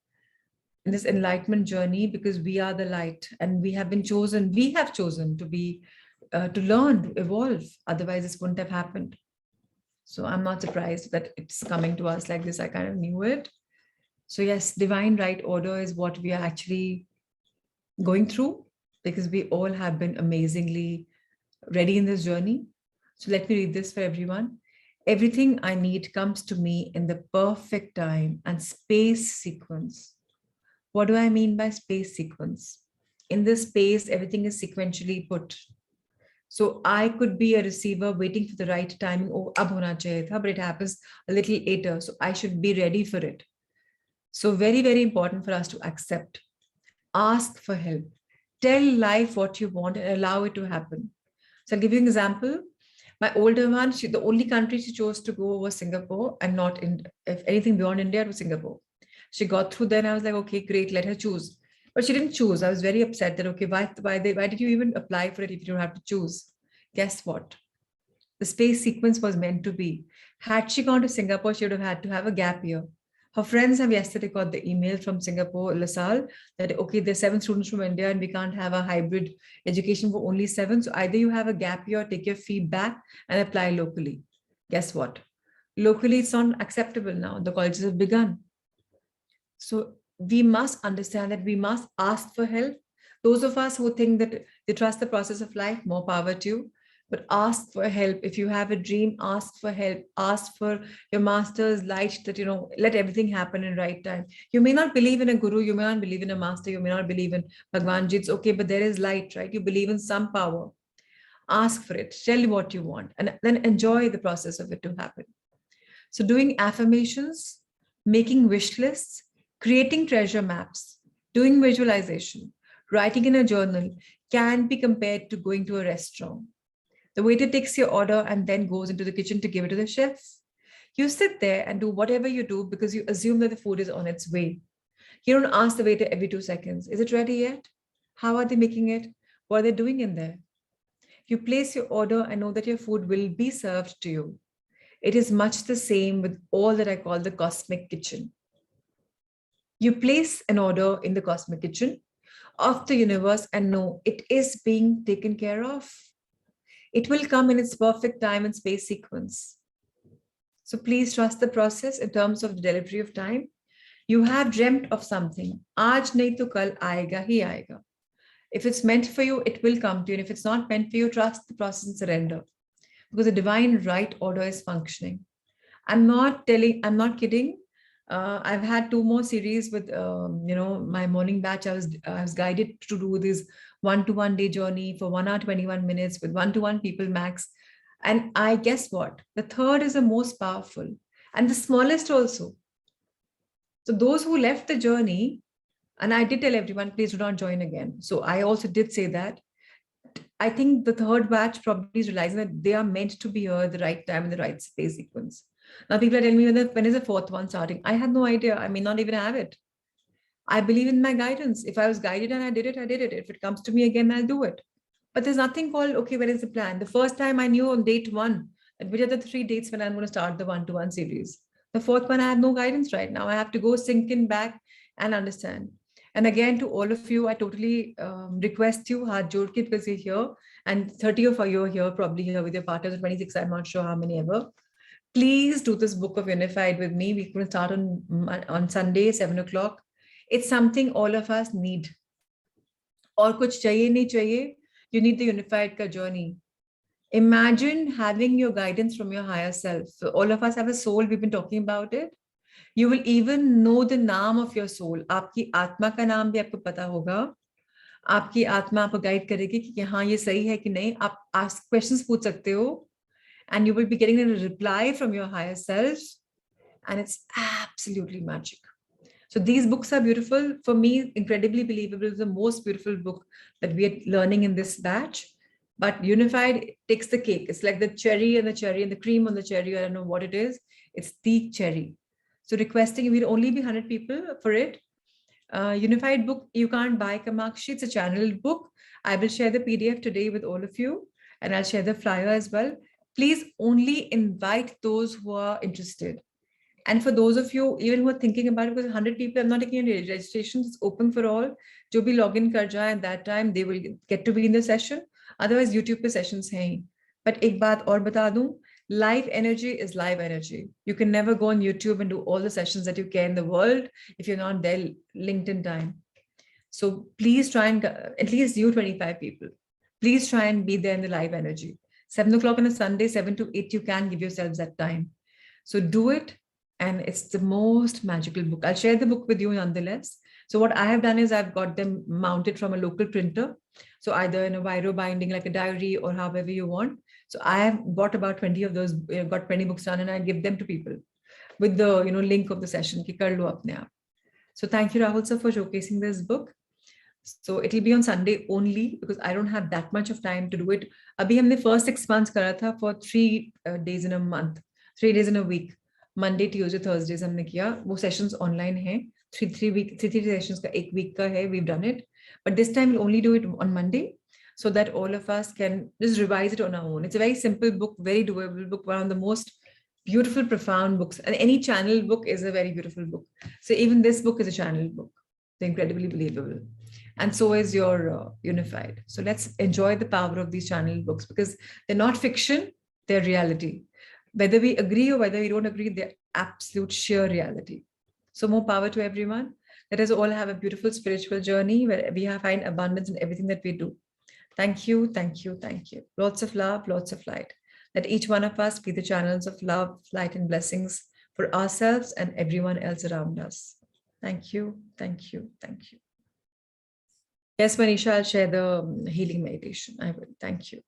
in this enlightenment journey, because we are the light and we have chosen to be, to learn, to evolve. Otherwise, this wouldn't have happened. So I'm not surprised that it's coming to us like this. I kind of knew it. So yes, divine right order is what we are actually going through because we all have been amazingly ready in this journey. So let me read this for everyone. Everything I need comes to me in the perfect time and space sequence. What do I mean by space sequence? In this space, everything is sequentially put. So I could be a receiver waiting for the right timing. Oh, ab hona chahiye tha, but it happens a little later. So I should be ready for it. So very, very important for us to accept. Ask for help. Tell life what you want and allow it to happen. So I'll give you an example. My older one, the only country she chose to go was Singapore and not in, if anything beyond India, it was Singapore. She got through then I was like, okay, great, let her choose. But she didn't choose. I was very upset that, okay, why did you even apply for it if you don't have to choose? Guess what? The space sequence was meant to be. Had she gone to Singapore, she would have had to have a gap year. Her friends have yesterday got the email from Singapore, LaSalle, that, okay, there's 7 students from India and we can't have a hybrid education for only 7. So either you have a gap year, take your fee back and apply locally. Guess what? Locally, it's not acceptable now. The colleges have begun. So we must understand that we must ask for help. Those of us who think that they trust the process of life, more power to you. But ask for help. If you have a dream, ask for help. Ask for your master's light that, let everything happen in right time. You may not believe in a guru, you may not believe in a master, you may not believe in Bhagwan Ji. It's okay, but there is light, right? You believe in some power. Ask for it. Tell you what you want, and then enjoy the process of it to happen. So doing affirmations, making wish lists, creating treasure maps, doing visualization, writing in a journal can be compared to going to a restaurant. The waiter takes your order and then goes into the kitchen to give it to the chef. You sit there and do whatever you do because you assume that the food is on its way. You don't ask the waiter every 2 seconds, is it ready yet? How are they making it? What are they doing in there? You place your order and know that your food will be served to you. It is much the same with all that I call the cosmic kitchen. You place an order in the cosmic kitchen of the universe and know it is being taken care of. It will come in its perfect time and space sequence. So please trust the process in terms of the delivery of time. You have dreamt of something. Aaj nahi to kal aayega hi aayega. If it's meant for you, it will come to you. And if it's not meant for you, trust the process and surrender. Because the divine right order is functioning. I'm not kidding. I've had 2 more series with, my morning batch. I was guided to do this 1-to-1 day journey for 1 hour, 21 minutes with 1-to-1 people max. And I guess what? The third is the most powerful and the smallest also. So those who left the journey, and I did tell everyone, please do not join again. So I also did say that. I think the third batch probably is realizing that they are meant to be here at the right time in the right space sequence. Now people are telling me when is the fourth one starting? I had no idea. I may not even have it. I believe in my guidance. If I was guided and I did it, I did it. If it comes to me again, I'll do it. But there's nothing called, okay, where is the plan? The first time I knew on date one, that which are the 3 dates when I'm going to start the one-to-one series. The fourth one, I have no guidance right now. I have to go sink in back and understand. And again, to all of you, I totally request you, hard jod ke, because you're here, and 30 of you are here, probably here with your partners, or 26, I'm not sure how many ever. Please do this book of Unified with me. We're going to start on Sunday, 7 o'clock. It's something all of us need. Or kuch chahiye nahi chahiye, you need the Unified ka journey. Imagine having your guidance from your higher self. So all of us have a soul. We've been talking about it. You will even know the name of your soul. आपकी आत्मा का नाम भी आपको पता होगा. आपकी आत्मा आपको गाइड करेगी कि हाँ ये सही है कि नहीं. आप ask questions पूछ सकते हो. And you will be getting a reply from your higher self. And it's absolutely magic. So these books are beautiful. For me, Incredibly Believable is the most beautiful book that we are learning in this batch. But Unified takes the cake. It's like the cherry and the cream on the cherry. I don't know what it is. It's the cherry. So requesting, we'll only be 100 people for it. Unified book, you can't buy Kamakshi. It's a channeled book. I will share the PDF today with all of you. And I'll share the flyer as well. Please only invite those who are interested. And for those of you even who are thinking about it, because 100 people, I'm not taking any registrations, it's open for all. Jo bhi login kar jaye at that time, they will get to be in the session. Otherwise, YouTube pe sessions hain. But ek baat aur bata dun, live energy is live energy. You can never go on YouTube and do all the sessions that you can in the world if you're not there linked in time. So please try and, at least you 25 people, please try and be there in the live energy. 7 o'clock on a Sunday, 7 to 8, you can give yourselves that time. So do it. And it's the most magical book. I'll share the book with you nonetheless. So what I have done is I've got them mounted from a local printer. So either in a Viro binding, like a diary, or however you want. So I have bought about 20 of those, got 20 books done, and I give them to people with the link of the session. Ki kar lo apne aap. So thank you, Rahul sir, for showcasing this book. So it'll be on Sunday only because I don't have that much of time to do it. Abhi humne first 6 months kara tha for 3 days in a month, 3 days in a week. Monday, Tuesday, Thursdays हमने किया. वो sessions online हैं. 3 sessions का 1 week का है. We've done it. But this time we'll only do it on Monday so that all of us can just revise it on our own. It's a very simple book, very doable book, one of the most beautiful, profound books. And any channel book is a very beautiful book. So even this book is a channel book. They're Incredibly Believable. And so is your Unified. So let's enjoy the power of these channel books because they're not fiction, they're reality. Whether we agree or whether we don't agree, they're absolute sheer reality. So more power to everyone. Let us all have a beautiful spiritual journey where we find abundance in everything that we do. Thank you, thank you, thank you. Lots of love, lots of light. Let each one of us be the channels of love, light, and blessings for ourselves and everyone else around us. Thank you, thank you, thank you. Yes, Manisha, I'll share the healing meditation. I will. Thank you.